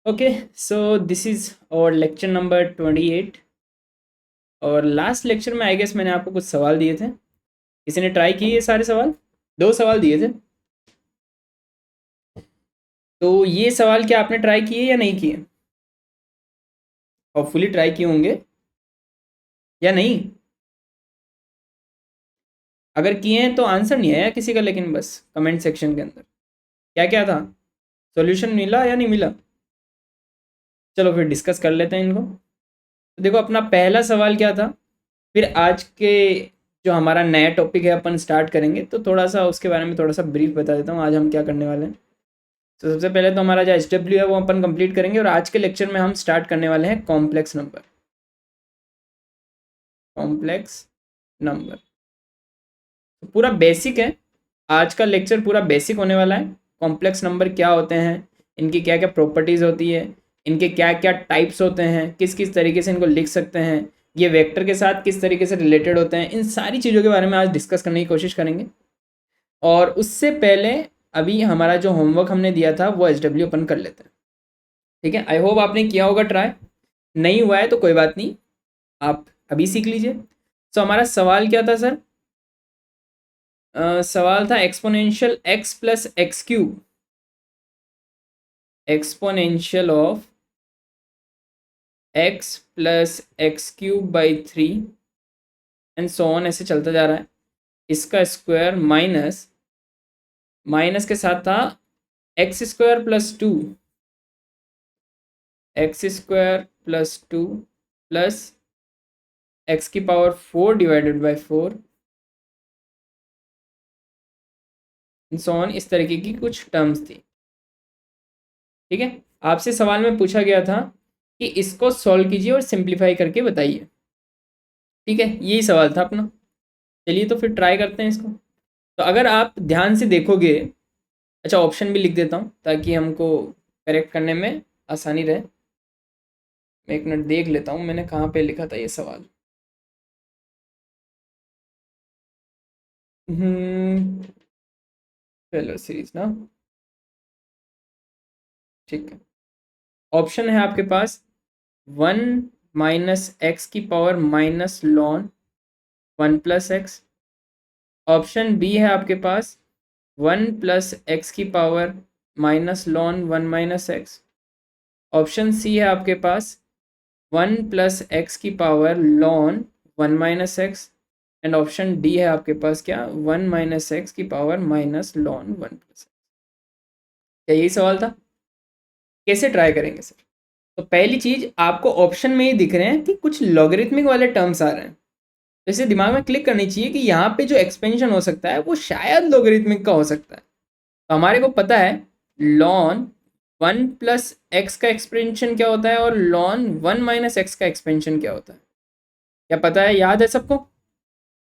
Okay, so this is और lecture number 28। और last lecture में आई गेस मैंने आपको कुछ सवाल दिए थे। किसी ने ट्राई किए ये सारे सवाल? 2 सवाल दिए थे। तो ये सवाल क्या आपने ट्राई किए या नहीं किए? होपफुली ट्राई किए होंगे या नहीं। अगर किए हैं तो आंसर नहीं आया किसी का, लेकिन बस कमेंट सेक्शन के अंदर क्या क्या था, सॉल्यूशन मिला या नहीं मिला? चलो फिर डिस्कस कर लेते हैं इनको। तो देखो, अपना पहला सवाल क्या था, फिर आज के जो हमारा नया टॉपिक है अपन स्टार्ट करेंगे, तो थोड़ा सा उसके बारे में थोड़ा सा ब्रीफ बता देता हूँ आज हम क्या करने वाले हैं। तो सबसे पहले तो हमारा जो SW है वो अपन कंप्लीट करेंगे, और आज के लेक्चर में हम स्टार्ट करने वाले हैं कॉम्प्लेक्स नंबर। कॉम्प्लेक्स नंबर तो पूरा बेसिक है। आज का लेक्चर पूरा बेसिक होने वाला है। कॉम्प्लेक्स नंबर क्या होते हैं, इनकी क्या क्या प्रॉपर्टीज़ होती है, इनके क्या क्या टाइप्स होते हैं, किस किस तरीके से इनको लिख सकते हैं, ये वेक्टर के साथ किस तरीके से रिलेटेड होते हैं, इन सारी चीज़ों के बारे में आज डिस्कस करने की कोशिश करेंगे। और उससे पहले अभी हमारा जो होमवर्क हमने दिया था वो SW अपन कर लेते हैं। ठीक है, आई होप आपने किया होगा ट्राई। नहीं हुआ है तो कोई बात नहीं, आप अभी सीख लीजिए। तो हमारा सवाल क्या था सर? सवाल था exponential x plus x cube, exponential of x plus x cube by 3 and so on, ऐसे चलता जा रहा है। इसका स्क्वायर माइनस माइनस के साथ था x square plus 2, x square plus 2 plus x की power 4 divided by 4 so on, इस तरीके की कुछ टर्म्स थी। ठीक है, आपसे सवाल में पूछा गया था कि इसको सॉल्व कीजिए और सिंप्लीफाई करके बताइए। ठीक है, यही सवाल था अपना। चलिए तो फिर ट्राई करते हैं इसको। तो अगर आप ध्यान से देखोगे, अच्छा ऑप्शन भी लिख देता हूँ ताकि हमको करेक्ट करने में आसानी रहे। मैं एक मिनट देख लेता हूँ मैंने कहाँ पे लिखा था ये सवाल। टेलर सीरीज ना, ठीक है। ऑप्शन है आपके पास 1 माइनस एक्स की पावर माइनस लॉन 1 प्लस एक्स। ऑप्शन बी है आपके पास 1 प्लस एक्स की पावर माइनस लॉन 1 माइनस एक्स। ऑप्शन सी है आपके पास 1 प्लस एक्स की पावर लॉन 1 minus x. And option D है आपके पास क्या, 1 माइनस एक्स की पावर माइनस लॉन 1 प्लस। क्या यही सवाल था? कैसे ट्राई करेंगे सर? तो पहली चीज, आपको ऑप्शन में ही दिख रहे हैं कि कुछ लॉगरिथमिक वाले टर्म्स आ रहे हैं, तो इसे दिमाग में क्लिक करनी चाहिए कि यहाँ पे जो एक्सपेंशन हो सकता है वो शायद लॉगरिथमिक का हो सकता है। तो हमारे को पता है लॉन 1 प्लस एक्स का एक्सपेंशन क्या होता है और लॉन 1 माइनस एक्स का एक्सपेंशन क्या होता है। क्या पता है, याद है सबको?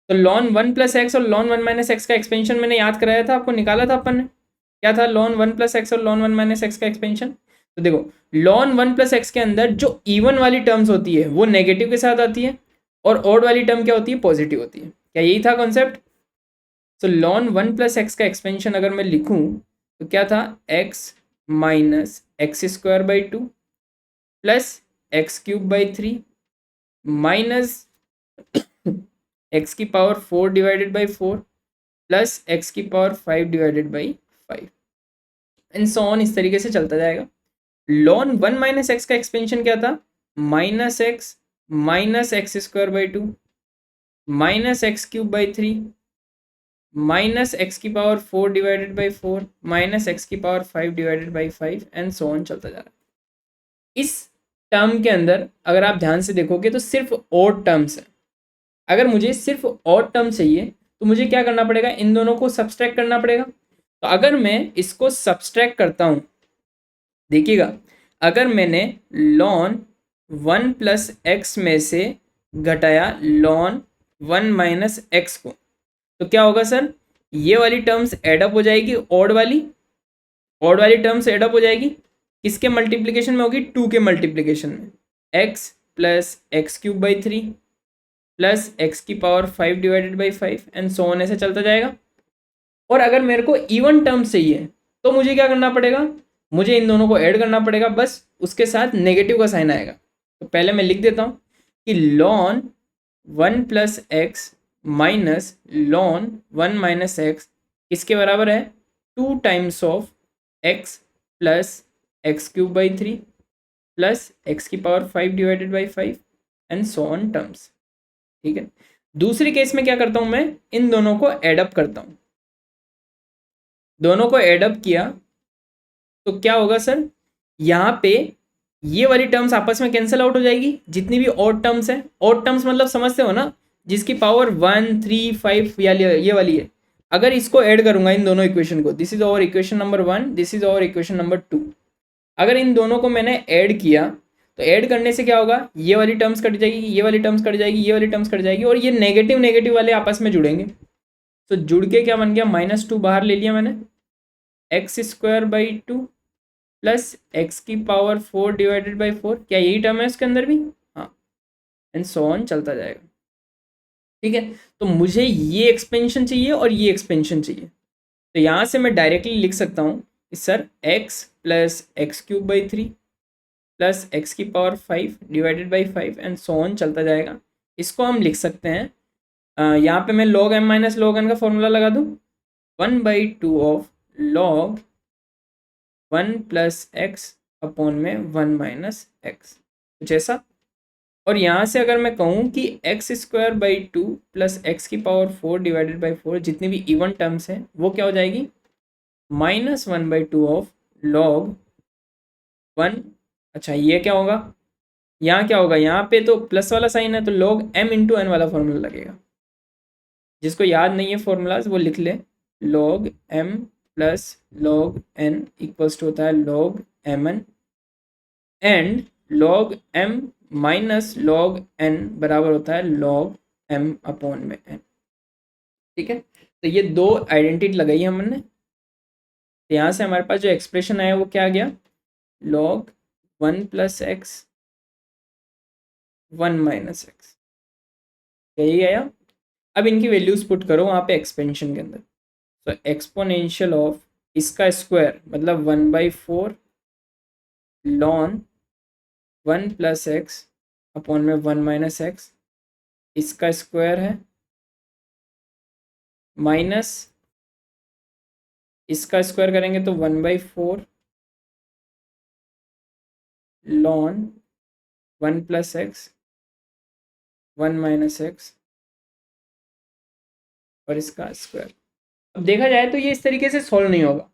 तो लॉन 1 प्लस एक्स और लॉन 1 माइनस एक्स का एक्सपेंशन मैंने याद कराया था आपको, निकाला था अपन ने। क्या था लॉन 1 प्लस एक्स और लॉन 1 माइनस एक्स का एक्सपेंशन? तो देखो, लॉन 1 प्लस एक्स के अंदर जो इवन वाली टर्म्स होती है वो नेगेटिव के साथ आती है, और ऑड वाली टर्म क्या होती है, पॉजिटिव होती है। क्या यही था कॉन्सेप्ट? तो लॉन 1 प्लस एक्स का एक्सपेंशन अगर मैं लिखूं तो क्या था, x minus x square by 2 plus x cube by 3 minus x की power 4 divided by 4 plus x की power 5 divided by 5 and so on, इस तरीके से चलता जाएगा। लॉन 1 माइनस एक्स का एक्सपेंशन क्या था, minus x square by 2 minus x cube by 3 minus x की power 4 divided by 4 minus x की power 5 divided by 5 and so on चलता जा रहा है। इस टर्म के अंदर अगर आप ध्यान से देखोगे तो सिर्फ ऑड टर्म्स है। अगर मुझे सिर्फ ऑड टर्म चाहिए तो मुझे क्या करना पड़ेगा, इन दोनों को सब्सट्रैक्ट करना पड़ेगा। तो अगर मैं इसको सब्सट्रैक्ट करता हूँ, देखिएगा, अगर मैंने लॉन 1 प्लस एक्स में से घटाया लॉन 1 माइनस एक्स को, तो क्या होगा सर, ये वाली टर्म्स एडअप हो जाएगी, ऑड वाली टर्म्स एडअप हो जाएगी। किसके मल्टीप्लिकेशन में होगी, 2 के मल्टीप्लिकेशन में। X plus x cube by 3 plus x की power 5 divided by 5 and so on, ऐसे चलता जाएगा। और अगर मेरे को इवन टर्म्स चाहिए तो मुझे क्या करना पड़ेगा, मुझे इन दोनों को ऐड करना पड़ेगा, बस उसके साथ नेगेटिव का साइन आएगा। तो पहले मैं लिख देता हूँ कि लॉन 1+x माइनस लॉन 1 - x किसके बराबर है, 2 times of x plus x³/3 plus x⁵ divided by 5 and so on terms. ठीक है, दूसरी केस में क्या करता हूं, मैं इन दोनों को एडअप करता हूं। दोनों को एडअप किया तो क्या होगा सर, यहाँ पे ये वाली टर्म्स आपस में कैंसिल आउट हो जाएगी, जितनी भी ऑड टर्म्स है। ऑड टर्म्स मतलब समझते हो ना, जिसकी पावर 1, 3, 5 ये वाली है। अगर इसको ऐड करूंगा इन दोनों इक्वेशन को, this is our equation number 1, this is our equation number 2। अगर इन दोनों को मैंने ऐड किया तो ऐड करने से क्या होगा, ये वाली टर्म्स कट जाएगी, ये वाली टर्म्स कट जाएगी, ये वाली टर्म्स कट जाएगी, और ये नेगेटिव नेगेटिव वाले आपस में जुड़ेंगे। तो जुड़ के क्या बन गया, -2 बाहर ले लिया मैंने, x²/2 plus x⁴ divided by 4। क्या यही टर्म है उसके अंदर भी, हाँ, एंड सो ऑन चलता जाएगा। ठीक है, तो मुझे ये एक्सपेंशन चाहिए और ये एक्सपेंशन चाहिए। तो यहाँ से मैं डायरेक्टली लिख सकता हूँ कि sir x plus x³/3 plus x⁵ divided by 5 and so on चलता जाएगा। इसको हम लिख सकते हैं, यहाँ पे मैं log m minus log n का फॉर्मूला लगा दूँ, 1/2 ऑफ log 1+x अपॉन में 1 - x, कुछ ऐसा। और यहाँ से अगर मैं कहूँ कि x²/2 plus x⁴ divided by 4 जितनी भी इवन टर्म्स हैं वो क्या हो जाएगी, -1/2 ऑफ log 1। अच्छा ये क्या होगा, यहाँ क्या होगा, यहाँ पे तो प्लस वाला साइन है तो log m इंटू n वाला फॉर्मूला लगेगा। जिसको याद नहीं है फॉर्मूलाज वो लिख ले, log m plus log n equals to होता है log mn and log m minus log n बराबर होता है log m अपॉन में n। ठीक है, तो ये दो आइडेंटिटी लगाई हमने। तो यहाँ से हमारे पास जो एक्सप्रेशन आया वो क्या आ गया, log 1+x 1 - x, यही आया। अब इनकी वैल्यूज पुट करो वहाँ पे एक्सपेंशन के अंदर। तो एक्सपोनेंशियल ऑफ इसका स्क्वायर मतलब 1/4 लॉन 1+x अपॉन में 1 - x, इसका स्क्वायर है माइनस इसका स्क्वायर करेंगे तो 1/4 लॉन 1+x 1 - x और इसका स्क्वायर। अब देखा जाए तो ये इस तरीके से सॉल्व नहीं होगा,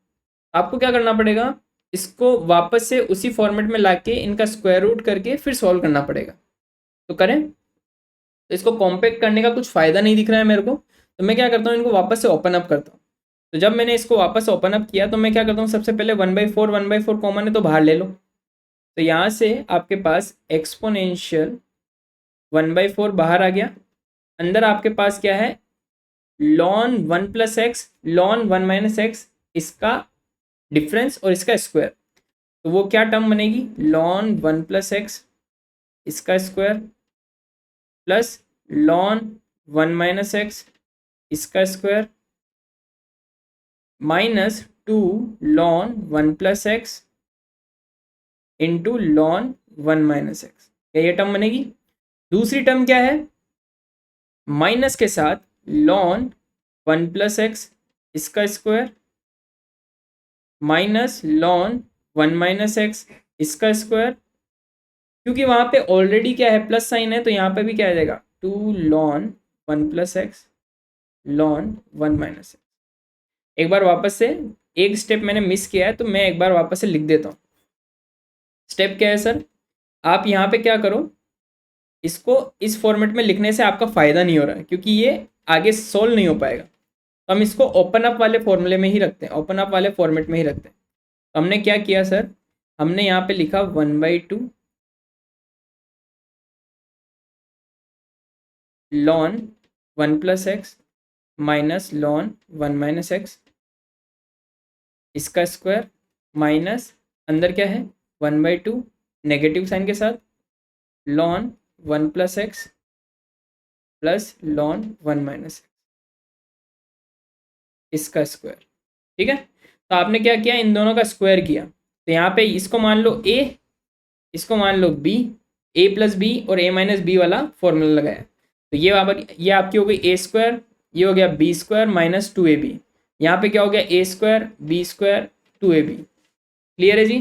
आपको क्या करना पड़ेगा, इसको वापस से उसी फॉर्मेट में लाके इनका स्क्वायर रूट करके फिर सॉल्व करना पड़ेगा। तो करें, तो इसको कॉम्पैक्ट करने का कुछ फ़ायदा नहीं दिख रहा है मेरे को, तो मैं क्या करता हूँ, इनको वापस से ओपन अप करता हूँ। तो जब मैंने इसको वापस ओपन अप किया तो मैं क्या करता हूँ, सबसे पहले 1/4 कॉमन है तो बाहर ले लो। तो यहाँ से आपके पास एक्सपोनेंशियल 1/4 बाहर आ गया, अंदर आपके पास क्या है, लॉन 1+x लॉन 1 - x, इसका डिफरेंस और इसका स्क्वायर। तो वो क्या टर्म बनेगी, लॉन 1+x इसका स्क्वायर प्लस लॉन 1 - x इसका square -2 lawn 1+x into lawn 1 - x, क्या ये टर्म बनेगी। दूसरी टर्म क्या है, माइनस के साथ लॉन 1+x इसका स्क्वायर माइनस लॉन 1 - x इसका स्क्वायर, क्योंकि वहां पे ऑलरेडी क्या है प्लस साइन है तो यहाँ पे भी क्या आ जाएगा 2 लॉन 1+x लॉन 1 - x। एक बार वापस से, एक स्टेप मैंने मिस किया है तो मैं एक बार वापस से लिख देता हूँ। स्टेप क्या है सर, आप यहाँ पे क्या करो, इसको इस फॉर्मेट में लिखने से आपका फ़ायदा नहीं हो रहा है क्योंकि ये आगे सोल्व नहीं हो पाएगा। तो हम इसको ओपन अप वाले फॉर्मूले में ही रखते हैं, ओपन अप वाले फॉर्मेट में ही रखते हैं। तो हमने क्या किया सर, हमने यहाँ पे लिखा 1/2 लॉन 1+x माइनस लॉन 1 - x इसका स्क्वायर माइनस अंदर क्या है 1/2 नेगेटिव साइन के साथ lawn 1+x plus lawn 1 - x इसका स्क्वायर। ठीक है, तो आपने क्या किया, इन दोनों का स्क्वायर किया। तो यहाँ पे इसको मान लो a, इसको मान लो b, a प्लस बी और a माइनस बी वाला फॉर्मूला लगाया। तो ये आपकी हो गई ए स्क्वायर, ये हो गया बी स्क्वायर माइनस 2ab। यहाँ पे क्या हो गया A square B square 2ab। Clear है जी,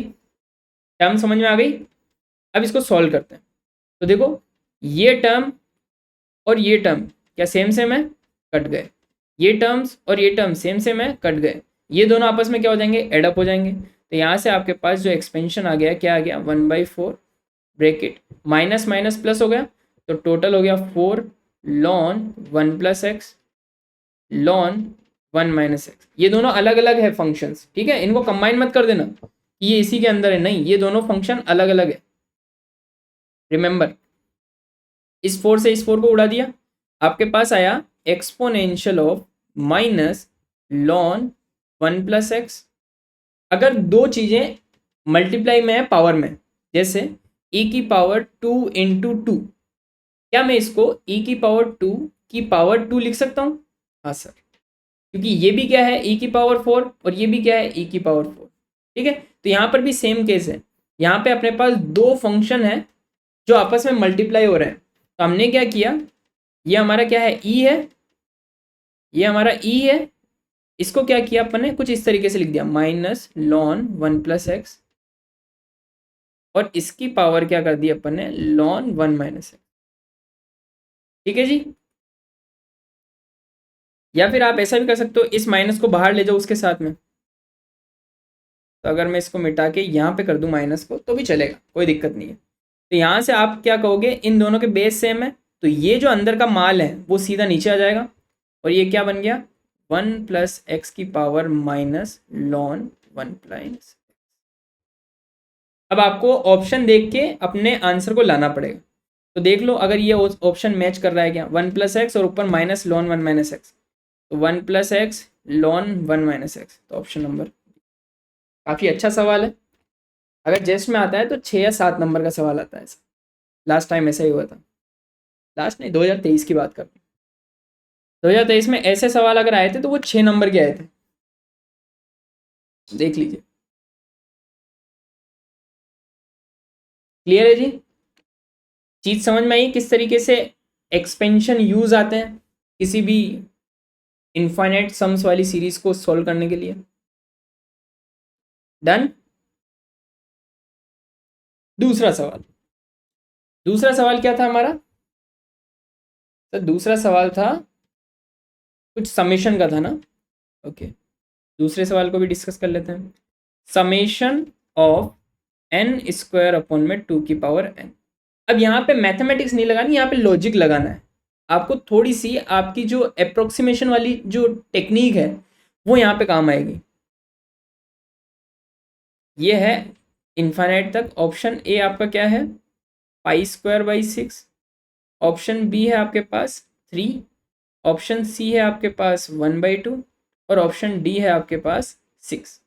टर्म समझ में आ गई। अब इसको सॉल्व करते हैं। तो देखो ये टर्म और ये टर्म क्या सेम सेम है, कट गए। ये टर्म्स और ये टर्म सेम सेम है, कट गए। ये दोनों आपस में क्या हो जाएंगे, एडअप हो जाएंगे। तो यहाँ से आपके पास जो एक्सपेंशन आ गया, क्या आ गया, 1/4 ब्रैकेट माइनस माइनस प्लस हो गया, तो टोटल हो गया 4 ln 1 plus x ln 1 minus x. ये दोनों अलग अलग है फंक्शंस, ठीक है, इनको कंबाइन मत कर देना कि ये इसी के अंदर है, नहीं, ये दोनों फंक्शन अलग अलग है। रिमेंबर, इस 4 से इस 4 को उड़ा दिया, आपके पास आया exponential of minus ln 1 plus x. अगर दो चीज़ें मल्टीप्लाई में है पावर में, जैसे e की पावर 2 इंटू 2, क्या मैं इसको e की पावर 2 की पावर 2 लिख सकता हूँ? हाँ सर, क्योंकि ये भी क्या है e की पावर 4 और ये भी क्या है e की पावर 4। ठीक है, तो यहाँ पर भी सेम केस है। यहाँ पे अपने पास दो फंक्शन है जो आपस में मल्टीप्लाई हो रहे हैं। तो हमने क्या किया, ये हमारा क्या है e है, ये हमारा e है, इसको क्या किया अपन ने, कुछ इस तरीके से लिख दिया माइनस ln 1 प्लस एक्स, और इसकी पावर क्या कर दी अपन ने, ln 1 माइनस एक्स। ठीक है जी, या फिर आप ऐसा भी कर सकते हो, इस माइनस को बाहर ले जाओ उसके साथ में। तो अगर मैं इसको मिटा के यहाँ पे कर दूँ माइनस को तो भी चलेगा, कोई दिक्कत नहीं है। तो यहाँ से आप क्या कहोगे, इन दोनों के बेस सेम है, तो ये जो अंदर का माल है वो सीधा नीचे आ जाएगा, और ये क्या बन गया, 1 प्लस एक्स की पावर माइनस ln 1 प्लस। अब आपको ऑप्शन देख के अपने आंसर को लाना पड़ेगा। तो देख लो अगर ये ऑप्शन मैच कर रहा है क्या, 1 प्लस एक्स और ऊपर माइनस ln 1 माइनस एक्स, तो 1 plus x ln 1 minus x, तो ऑप्शन नंबर। काफ़ी अच्छा सवाल है, अगर जेस्ट में आता है तो 6 या 7 नंबर का सवाल आता है। लास्ट टाइम ऐसा ही हुआ था, लास्ट नहीं 2023 की बात कर रहा हूँ। 2023 में ऐसे सवाल अगर आए थे तो वो 6 नंबर के आए थे, देख लीजिए। क्लियर है जी, चीज़ समझ में आई किस तरीके से एक्सपेंशन यूज आते हैं किसी भी इनफाइनाइट सम्स वाली सीरीज को सॉल्व करने के लिए। डन। दूसरा सवाल, दूसरा सवाल क्या था हमारा, तो दूसरा सवाल था कुछ समेशन का था ना। ओके, दूसरे सवाल को भी डिस्कस कर लेते हैं। Summation of n square upon में 2 की पावर n। अब यहाँ पे मैथमेटिक्स नहीं लगानी, यहाँ पे लॉजिक लगाना है आपको। थोड़ी सी आपकी जो अप्रोक्सीमेशन वाली जो टेक्निक है वो यहाँ पे काम आएगी। ये है इनफाइनाइट तक। ऑप्शन ए आपका क्या है, π²/6। ऑप्शन बी है आपके पास 3। ऑप्शन सी है आपके पास 1/2 और ऑप्शन डी है आपके पास 6।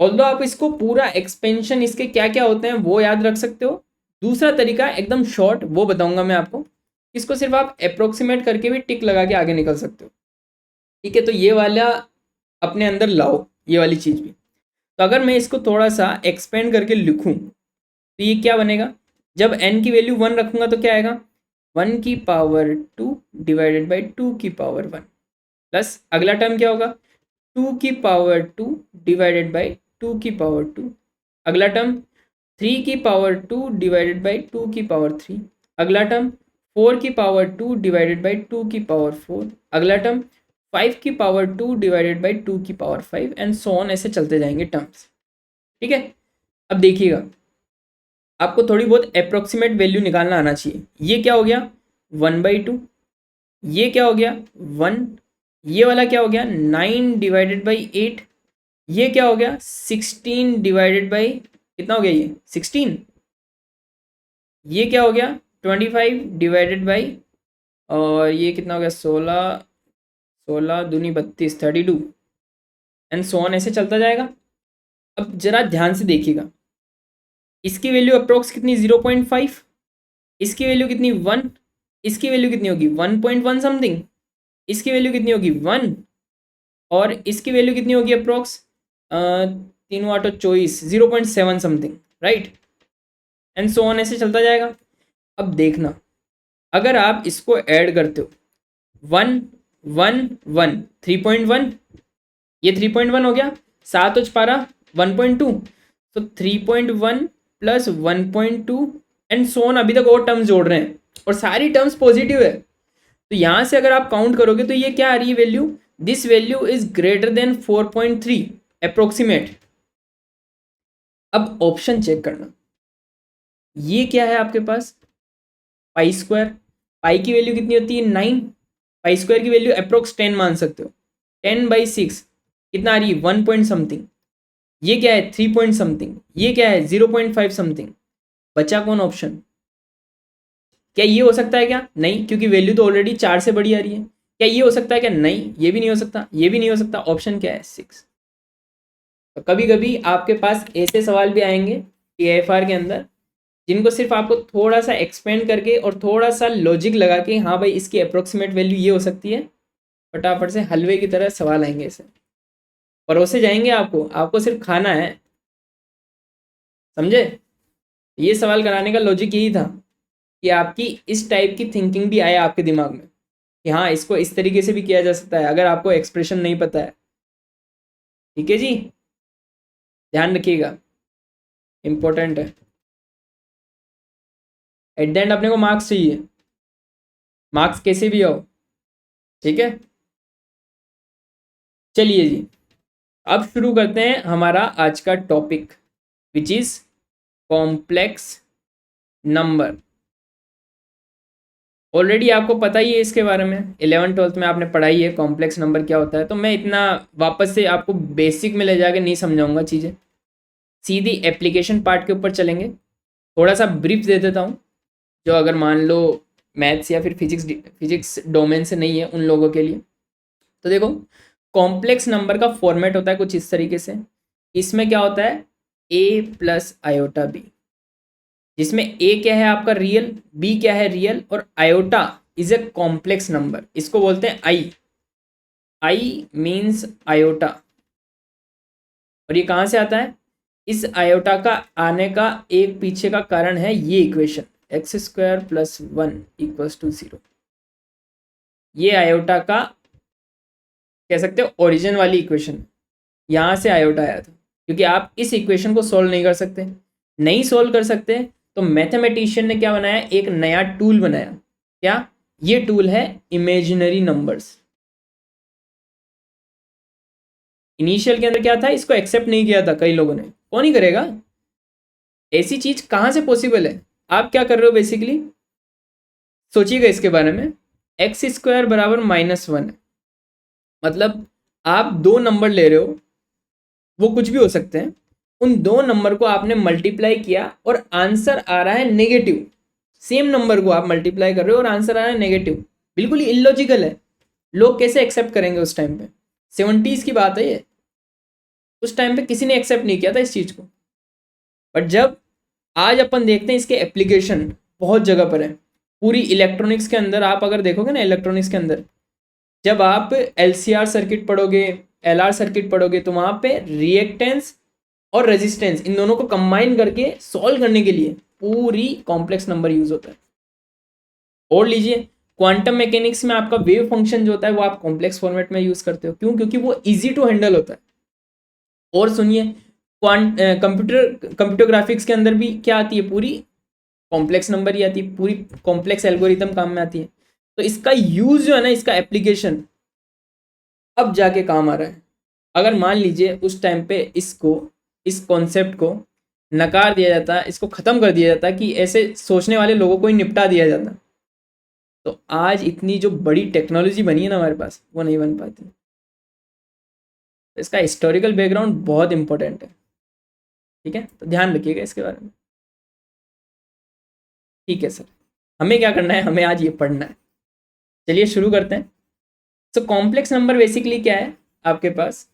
ऑल्दो आप इसको पूरा एक्सपेंशन इसके क्या क्या होते हैं वो याद रख सकते हो। दूसरा तरीका एकदम शॉर्ट वो बताऊंगा मैं आपको, इसको सिर्फ आप अप्रोक्सीमेट करके भी टिक लगा के आगे निकल सकते हो। ठीक है, तो ये वाला अपने अंदर लाओ, ये वाली चीज़ भी। तो अगर मैं इसको थोड़ा सा एक्सपेंड करके लिखूं तो ये क्या बनेगा, जब n की वैल्यू 1 रखूंगा तो क्या आएगा, 1 की पावर 2 डिवाइडेड बाई 2 की पावर 1, प्लस अगला टर्म क्या होगा, 2 की पावर 2 डिवाइडेड बाई 2 की पावर 2। अगला टर्म 3 की पावर 2 डिवाइडेड बाई 2 की पावर 3। अगला टर्म 4 की पावर 2 डिवाइडेड बाई 2 की पावर 4। अगला टर्म 5 की पावर 2 डिवाइडेड बाई 2 की पावर 5 एंड सो ऑन, ऐसे चलते जाएंगे टर्म्स। ठीक है, अब देखिएगा आपको थोड़ी बहुत अप्रोक्सीमेट वैल्यू निकालना आना चाहिए। ये क्या हो गया 1/2, ये क्या हो गया 1, ये वाला क्या हो गया 9 डिवाइडेड बाई 8, ये क्या हो गया 16 डिवाइडेड बाई कितना हो गया ये 16, ये क्या हो गया 25 डिवाइडेड बाई, और ये कितना हो गया 16, 16 दूनी 32 32 एंड सो ऑन, ऐसे चलता जाएगा। अब जरा ध्यान से देखिएगा, इसकी वैल्यू अप्रोक्स कितनी 0.5, इसकी वैल्यू कितनी 1, इसकी वैल्यू कितनी होगी 1.1 समथिंग, इसकी वैल्यू कितनी होगी 1, और इसकी वैल्यू कितनी होगी अप्रोक्स तीनों आठों 24, 0.7 something, right, and so on, ऐसे चलता जाएगा। अब देखना, अगर आप इसको ऐड करते हो 1 1 1 3.1, ये 3.1 हो गया, 7 और 12 1.2, तो 3.1 प्लस 1.2 एंड सो ऑन। अभी तक और टर्म्स जोड़ रहे हैं और सारी टर्म्स पॉजिटिव है, तो यहां से अगर आप काउंट करोगे तो ये क्या आ रही है value, this value is greater than 4.3 approximate. अब ऑप्शन चेक करना, ये क्या है आपके पास, पाई स्क्वायर, पाई की वैल्यू कितनी होती है 9, पाई स्क्वायर की वैल्यू अप्रोक्स 10 मान सकते हो, 10/6 कितना आ रही है 1 पॉइंट समथिंग, ये क्या है 3 पॉइंट समथिंग, ये क्या है 0.5 समथिंग, बचा कौन ऑप्शन। क्या ये हो सकता है क्या, नहीं, क्योंकि वैल्यू तो ऑलरेडी 4 से बड़ी आ रही है। क्या ये हो सकता है क्या, नहीं, ये भी नहीं हो सकता, ये भी नहीं हो सकता, ऑप्शन क्या है 6। तो कभी कभी आपके पास ऐसे सवाल भी आएंगे टीआईएफआर के अंदर, जिनको सिर्फ आपको थोड़ा सा एक्सपेंड करके और थोड़ा सा लॉजिक लगा के, हाँ भाई इसकी अप्रोक्सीमेट वैल्यू ये हो सकती है, फटाफट से हलवे की तरह सवाल आएंगे, ऐसे परोसे जाएंगे आपको, आपको सिर्फ खाना है, समझे। ये सवाल कराने का लॉजिक यही था कि आपकी इस टाइप की थिंकिंग भी आए आपके दिमाग में कि हाँ इसको इस तरीके से भी किया जा सकता है, अगर आपको एक्सप्रेशन नहीं पता है। ठीक है जी, ध्यान रखिएगा, इंपॉर्टेंट है। एट द एंड अपने को मार्क्स चाहिए, मार्क्स कैसे भी हो, ठीक है। चलिए जी, अब शुरू करते हैं हमारा आज का topic, which is complex number. Already आपको पता ही है इसके बारे में, 11th-12th में आपने पढ़ाई है कॉम्प्लेक्स नंबर क्या होता है, तो मैं इतना वापस से आपको बेसिक में ले जाके नहीं समझाऊंगा चीज़ें, सीधी एप्लीकेशन पार्ट के ऊपर चलेंगे। थोड़ा सा ब्रीफ दे देता हूँ, जो अगर मान लो मैथ्स या फिर फिजिक्स डोमेन से नहीं है उन लोगों के लिए। तो देखो, कॉम्प्लेक्स नंबर का फॉर्मेट होता है कुछ इस तरीके से, इसमें क्या होता है a प्लस आयोटा बी, जिसमें a क्या है आपका रियल, b क्या है रियल, और iota is a complex number, इसको बोलते हैं आई मीन्स आयोटा। और ये कहाँ से आता है, इस आयोटा का आने का एक पीछे का कारण है ये इक्वेशन, x² + 1 = 0। ये आयोटा का कह सकते हो ओरिजिन वाली इक्वेशन, यहाँ से आयोटा आया था, क्योंकि आप इस इक्वेशन को सॉल्व नहीं कर सकते, नहीं सॉल्व कर सकते, तो मैथमेटिशियन ने क्या बनाया, एक नया टूल बनाया। क्या, ये टूल है इमेजिनरी नंबर्स। इनिशियल के अंदर क्या था, इसको एक्सेप्ट नहीं किया था कई लोगों ने, कौन ही करेगा, ऐसी चीज कहाँ से पॉसिबल है। आप क्या कर रहे हो बेसिकली, सोचिएगा इसके बारे में, x² = -1 है, मतलब आप दो नंबर ले रहे हो, वो कुछ भी हो सकते हैं, उन दो नंबर को आपने मल्टीप्लाई किया और आंसर आ रहा है नेगेटिव, सेम नंबर को आप मल्टीप्लाई कर रहे हो और आंसर आ रहा है नेगेटिव, बिल्कुल इलॉजिकल है। लोग कैसे एक्सेप्ट करेंगे उस टाइम पे, 70s की बात है ये, उस टाइम पे किसी ने एक्सेप्ट नहीं किया था इस चीज़ को। बट जब आज अपन देखते हैं इसके एप्लीकेशन बहुत जगह पर है, पूरी इलेक्ट्रॉनिक्स के अंदर आप अगर देखोगे ना, इलेक्ट्रॉनिक्स के अंदर जब आप LCR सर्किट पढ़ोगे, LR सर्किट पढ़ोगे, तो वहाँ पे रिएक्टेंस और रेजिस्टेंस इन दोनों को कंबाइन करके सॉल्व करने के लिए पूरी कॉम्प्लेक्स नंबर यूज होता है। और लीजिए, क्वांटम मैकेनिक्स में आपका वेव फंक्शन जो होता है वो आप कॉम्प्लेक्स फॉर्मेट में यूज करते हो, क्यों, क्योंकि वो इजी टू हैंडल होता है। और सुनिए, कंप्यूटर ग्राफिक्स के अंदर भी क्या आती है, पूरी कॉम्प्लेक्स नंबर ही आती है, पूरी कॉम्प्लेक्स एल्गोरिथम काम में आती है। तो इसका यूज जो है ना, इसका एप्लीकेशन अब जाके काम आ रहा है। अगर मान लीजिए उस टाइम पे इसको, इस कॉन्सेप्ट को नकार दिया जाता, इसको ख़त्म कर दिया जाता, कि ऐसे सोचने वाले लोगों को ही निपटा दिया जाता, तो आज इतनी जो बड़ी टेक्नोलॉजी बनी है ना हमारे पास, वो नहीं बन पाती। इसका हिस्टोरिकल बैकग्राउंड बहुत इंपॉर्टेंट है, ठीक है, तो ध्यान रखिएगा इसके बारे में। ठीक है सर, हमें क्या करना है, हमें आज ये पढ़ना है। चलिए शुरू करते हैं। सो कॉम्प्लेक्स नंबर बेसिकली क्या है आपके पास,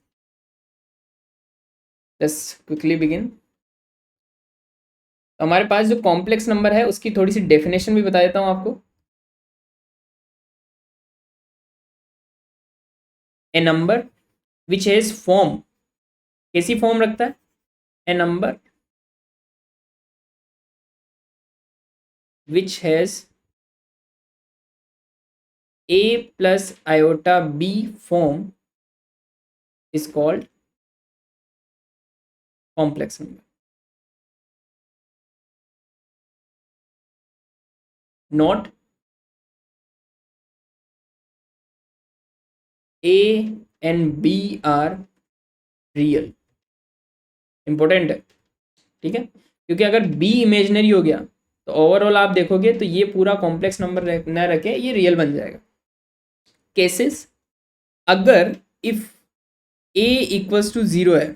जस्ट क्विकली बिगिन। तो हमारे पास जो कॉम्प्लेक्स नंबर है उसकी थोड़ी सी डेफिनेशन भी बता देता हूँ आपको। ए नंबर विच हैज फॉर्म, कैसी फॉर्म रखता है, a number which has a plus iota b form is called complex number. Not a and b are real. Important है, ठीक है, क्योंकि अगर b इमेजनरी हो गया तो ओवरऑल आप देखोगे तो ये पूरा कॉम्प्लेक्स नंबर न रखे ये रियल बन जाएगा. केसेस, अगर इफ a इक्वल्स टू 0 है.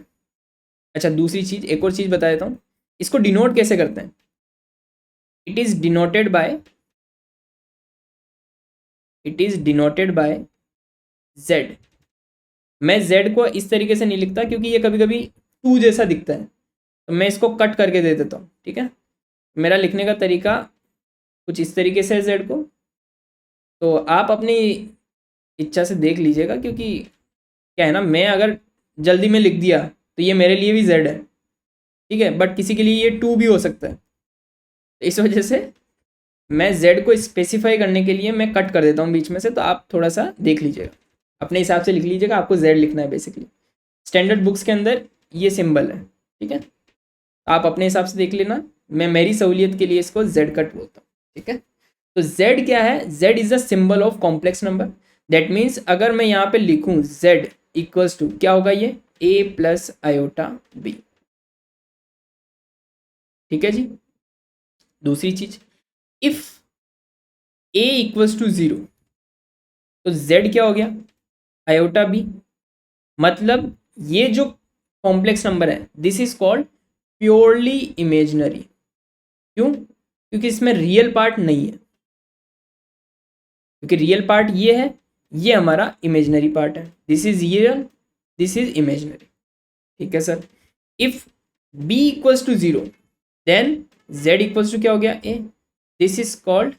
अच्छा, दूसरी चीज, एक और चीज बता देता हूँ, इसको डिनोट कैसे करते हैं. It is denoted by z. मैं z को इस तरीके से नहीं लिखता क्योंकि ये कभी कभी 2 जैसा दिखता है, तो मैं इसको कट करके दे देता हूँ. ठीक है, मेरा लिखने का तरीका कुछ इस तरीके से है z को, तो आप अपनी इच्छा से देख लीजिएगा, क्योंकि क्या है ना, मैं अगर जल्दी में लिख दिया तो ये मेरे लिए भी z है, ठीक है, बट किसी के लिए ये 2 भी हो सकता है. तो इस वजह से मैं z को स्पेसिफाई करने के लिए मैं कट कर देता हूँ बीच में से, तो आप थोड़ा सा देख लीजिएगा, अपने हिसाब से लिख लीजिएगा. आपको z लिखना है बेसिकली. स्टैंडर्ड बुक्स के अंदर ये सिंबल है, ठीक है, आप अपने हिसाब से देख लेना. मैं मेरी सहूलियत के लिए इसको z कट बोलता हूँ. ठीक है, तो z क्या है, z is a symbol of complex number. That means अगर मैं यहाँ पे लिखूँ z इक्वल्स टू, क्या होगा ये, a प्लस आयोटा b. ठीक है जी. दूसरी चीज, इफ a इक्वल्स टू 0 तो z क्या हो गया, आयोटा b. मतलब ये जो कॉम्प्लेक्स नंबर है this is called purely imaginary. क्यों, क्योंकि इसमें रियल पार्ट नहीं है, क्योंकि रियल पार्ट ये है, ये हमारा इमेजिनरी पार्ट है. This is real, this is imaginary. ठीक है sir. If b equals to 0 then z equals to क्या हो गया, a. This is called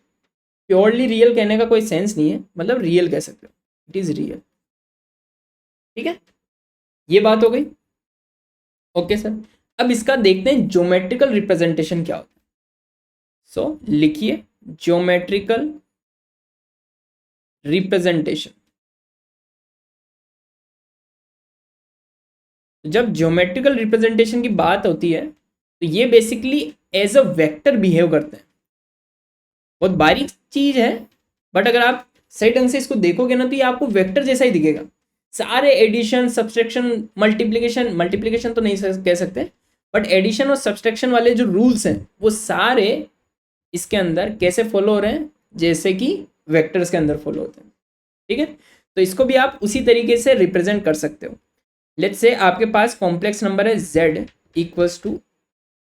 purely real. कहने का कोई सेंस नहीं है, मतलब रियल कह सकते हो, इट इज रियल. ठीक है, ये बात हो गई. ओके सर, अब इसका देखते हैं ज्योमेट्रिकल रिप्रेजेंटेशन क्या होता है. सो लिखिए ज्योमेट्रिकल रिप्रेजेंटेशन. जब ज्योमेट्रिकल रिप्रेजेंटेशन की बात होती है तो ये basically as a vector behave करते हैं. बहुत बारीक चीज है, बट अगर आप सही ढंग से इसको देखोगे ना तो ये आपको वेक्टर जैसा ही दिखेगा. सारे एडिशन, सब्सट्रैक्शन, मल्टीप्लिकेशन तो नहीं कह सकते, बट एडिशन और सब्सट्रैक्शन वाले जो रूल्स हैं वो सारे इसके अंदर कैसे फॉलो हो रहे हैं, जैसे कि वेक्टर्स के अंदर फॉलो होते हैं. ठीक है, तो इसको भी आप उसी तरीके से रिप्रेजेंट कर सकते हो. लेट्स से आपके पास कॉम्प्लेक्स नंबर है z equals to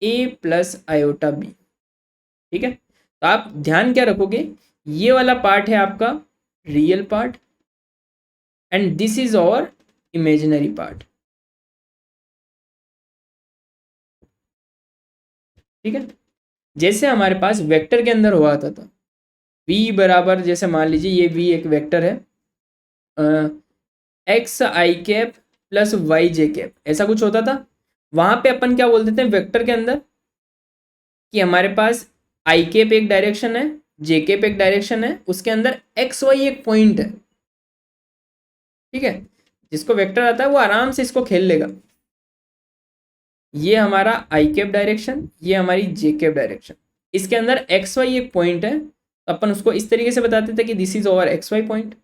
a plus iota b. ठीक है, तो आप ध्यान क्या रखोगे, ये वाला पार्ट है आपका real part and this is और इमेजिनरी पार्ट. ठीक है, जैसे हमारे पास वेक्टर के अंदर हुआ था v बराबर, जैसे मान लीजिए ये v एक वेक्टर है, एक्स आई कैप प्लस वाई जे कैप, ऐसा कुछ होता था. वहां पे अपन क्या बोल देते हैं वेक्टर के अंदर, कि हमारे पास आई कैप एक डायरेक्शन है, जे कैप एक डायरेक्शन है, उसके अंदर एक्स वाई एक पॉइंट है. ठीक है, जिसको वेक्टर आता है वो आराम से इसको खेल लेगा. ये हमारा आई कैप डायरेक्शन, ये हमारी जे कैप डायरेक्शन, इसके अंदर एक्स वाई एक पॉइंट है, तो अपन उसको इस तरीके से बताते थे कि this is over x y point.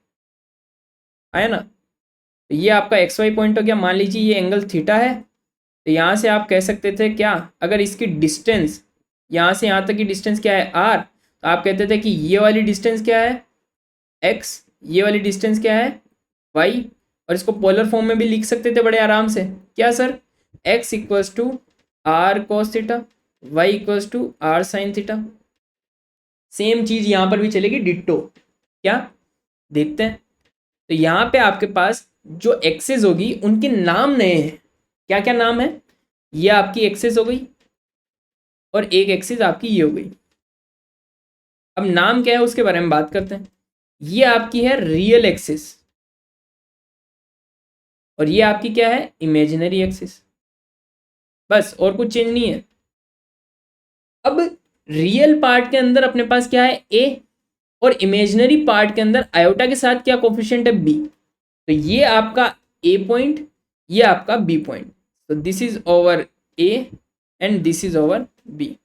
आया ना, तो ये आपका एक्स वाई पॉइंट हो गया. मान लीजिए ये एंगल थीटा है, तो यहाँ से आप कह सकते थे क्या, अगर इसकी डिस्टेंस यहाँ से यहाँ तक की डिस्टेंस क्या है r, तो आप कहते थे कि ये वाली डिस्टेंस क्या है x, ये वाली डिस्टेंस क्या है y, और इसको पोलर फॉर्म में भी लिख सकते थे बड़े आराम से. क्या sir, x equals to r cos theta, y equals to r sine theta. Same चीज यहाँ पर भी चलेगी, डिट्टो. क्या देखते हैं, तो यहाँ पे आपके पास जो एक्सेस होगी उनके नाम नए हैं. क्या क्या नाम है, ये आपकी एक्सेस हो गई और एक एक्सिस आपकी ये हो गई. अब नाम क्या है उसके बारे में बात करते हैं. ये आपकी है रियल एक्सिस और ये आपकी क्या है, इमेजिनरी एक्सिस. बस, और कुछ चेंज नहीं है। अब रियल पार्ट के अंदर अपने पास क्या है, ए, और इमेजिनरी पार्ट के अंदर आयोटा के साथ क्या कोफिशिएंट है, बी। तो ये आपका ए पॉइंट, ये आपका बी पॉइंट। तो this is over A and this is over B.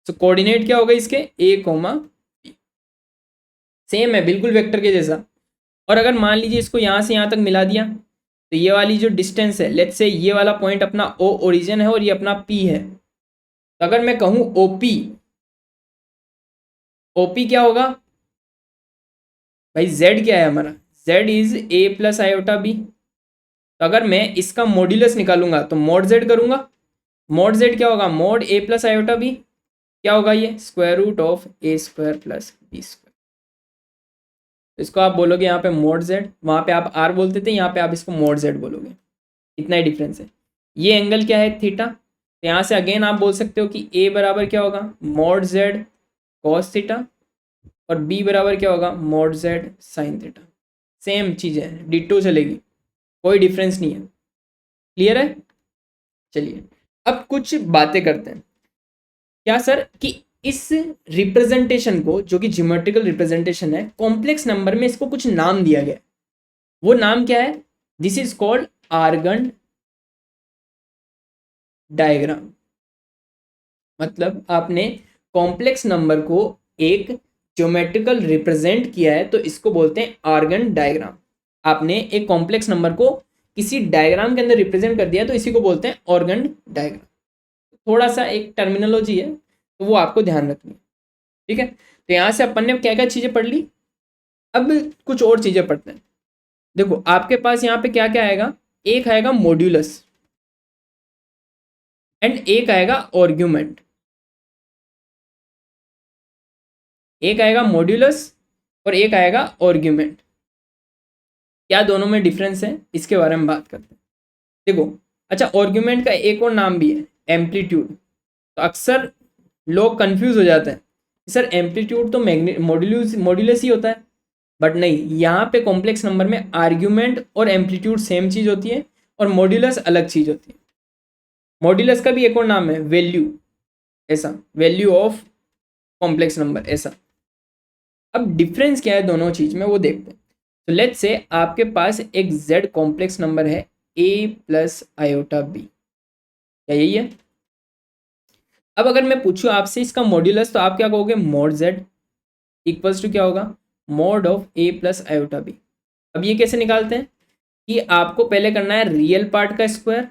तो कोऑर्डिनेट क्या होगा इसके, ए कोमा बी। सेम है बिल्कुल वेक्टर के जैसा। और अगर मान लीजिए इसको यहाँ से यहाँ तक मिला दिया, तो ये वाली जो डिस्टेंस है, लेट्स से ये वाला पॉइंट अपना ओ ओरिजिन है और ये अपना पी है। तो अगर मैं कहूँ ओपी, ओपी क्या होगा भाई, जेड क्या है हमारा, z is a plus iota b. तो अगर मैं इसका मॉड्यूलस निकालूंगा तो मोड जेड करूंगा, मोड जेड क्या होगा, mod a plus iota b. क्या होगा ये, square root of a square plus b square. तो इसको आप बोलोगे यहाँ पे मोड जेड, वहाँ पे आप आर बोलते थे, यहाँ पे आप इसको मोड जेड बोलोगे। इतना ही डिफरेंस है। ये एंगल क्या है, थीटा। तो यहाँ से अगेन आप बोल सकते हो कि ए बराबर क्या होगा, मोड जेड कॉस थीटा, और बी बराबर क्या होगा, mod Z sine theta. Same चीज़ है, डिटो चलेगी, कोई डिफरेंस नहीं है। क्लियर है। चलिए अब कुछ बातें करते हैं। क्या सर, कि इस रिप्रेजेंटेशन को, जो कि ज्योमेट्रिकल रिप्रेजेंटेशन है, कॉम्प्लेक्स नंबर में इसको कुछ नाम दिया गया। वो नाम क्या है, this is called Argand diagram. मतलब आपने कॉम्प्लेक्स नंबर को एक ज्योमेट्रिकल रिप्रेजेंट किया है, तो इसको बोलते हैं आर्गन डायग्राम। आपने एक कॉम्प्लेक्स नंबर को किसी डायग्राम के अंदर रिप्रेजेंट कर दिया, तो इसी को बोलते हैं ऑर्गन डायग्राम। थोड़ा सा एक टर्मिनोलॉजी है, तो वो आपको ध्यान रखनी है। ठीक है, तो यहाँ से अपन ने क्या क्या चीज़ें पढ़ ली। अब कुछ और चीज़ें पढ़ते हैं। देखो आपके पास यहाँ पे क्या क्या आएगा, एक आएगा मॉड्यूलस एंड एक आएगा आर्ग्यूमेंट। एक आएगा मॉड्यूलस और एक आएगा आर्ग्यूमेंट। क्या दोनों में डिफरेंस है, इसके बारे में बात करते हैं। देखो, अच्छा, आर्ग्यूमेंट का एक और नाम भी है, एम्पलीट्यूड। तो अक्सर लोग कंफ्यूज हो जाते हैं, सर एम्पलीट्यूड तो मॉड्यूलस ही होता है। बट नहीं, यहाँ पे कॉम्प्लेक्स नंबर में आर्ग्यूमेंट और एम्पलीट्यूड सेम चीज़ होती है और मॉड्यूलस अलग चीज़ होती है। मॉड्यूलस का भी एक और नाम है वैल्यू, ऐसा, वैल्यू ऑफ कॉम्प्लेक्स नंबर ऐसा। अब डिफरेंस क्या है दोनों चीज़ में, वो देखते हैं। तो लेट्स से आपके पास एक z कॉम्प्लेक्स नंबर है a प्लस आयोटा बी, क्या यही है। अब अगर मैं पूछूं आपसे इसका मॉड्यूलस, तो आप क्या कहोगे, मोड z इक्वल्स टू क्या होगा, mod of a plus iota b. अब ये कैसे निकालते हैं, कि आपको पहले करना है रियल पार्ट का स्क्वायर,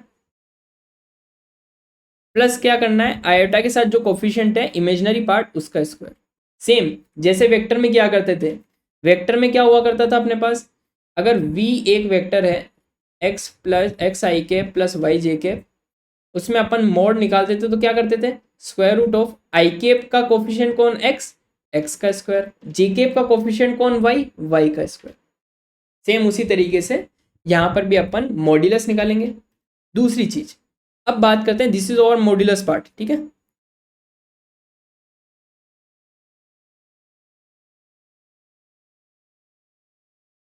प्लस क्या करना है, आयोटा के साथ जो कोफिशिएंट है इमेजिनरी पार्ट उसका स्क्वायर। सेम जैसे वेक्टर में क्या करते थे, वेक्टर में क्या हुआ करता था अपने पास, अगर v एक वेक्टर है x प्लस एक्स आई के प्लस वाई जे के, उसमें अपन मोड निकालते थे, तो क्या करते थे, square root of i cap का कोफिशिएंट कौन, x का स्क्वायर, जे केप का कोफिशिएंट कौन, y का स्क्वायर। सेम उसी तरीके से यहाँ पर भी अपन मॉड्यूलस निकालेंगे। दूसरी चीज, अब बात करते हैं, दिस इज और मॉड्यूलस पार्ट, ठीक है।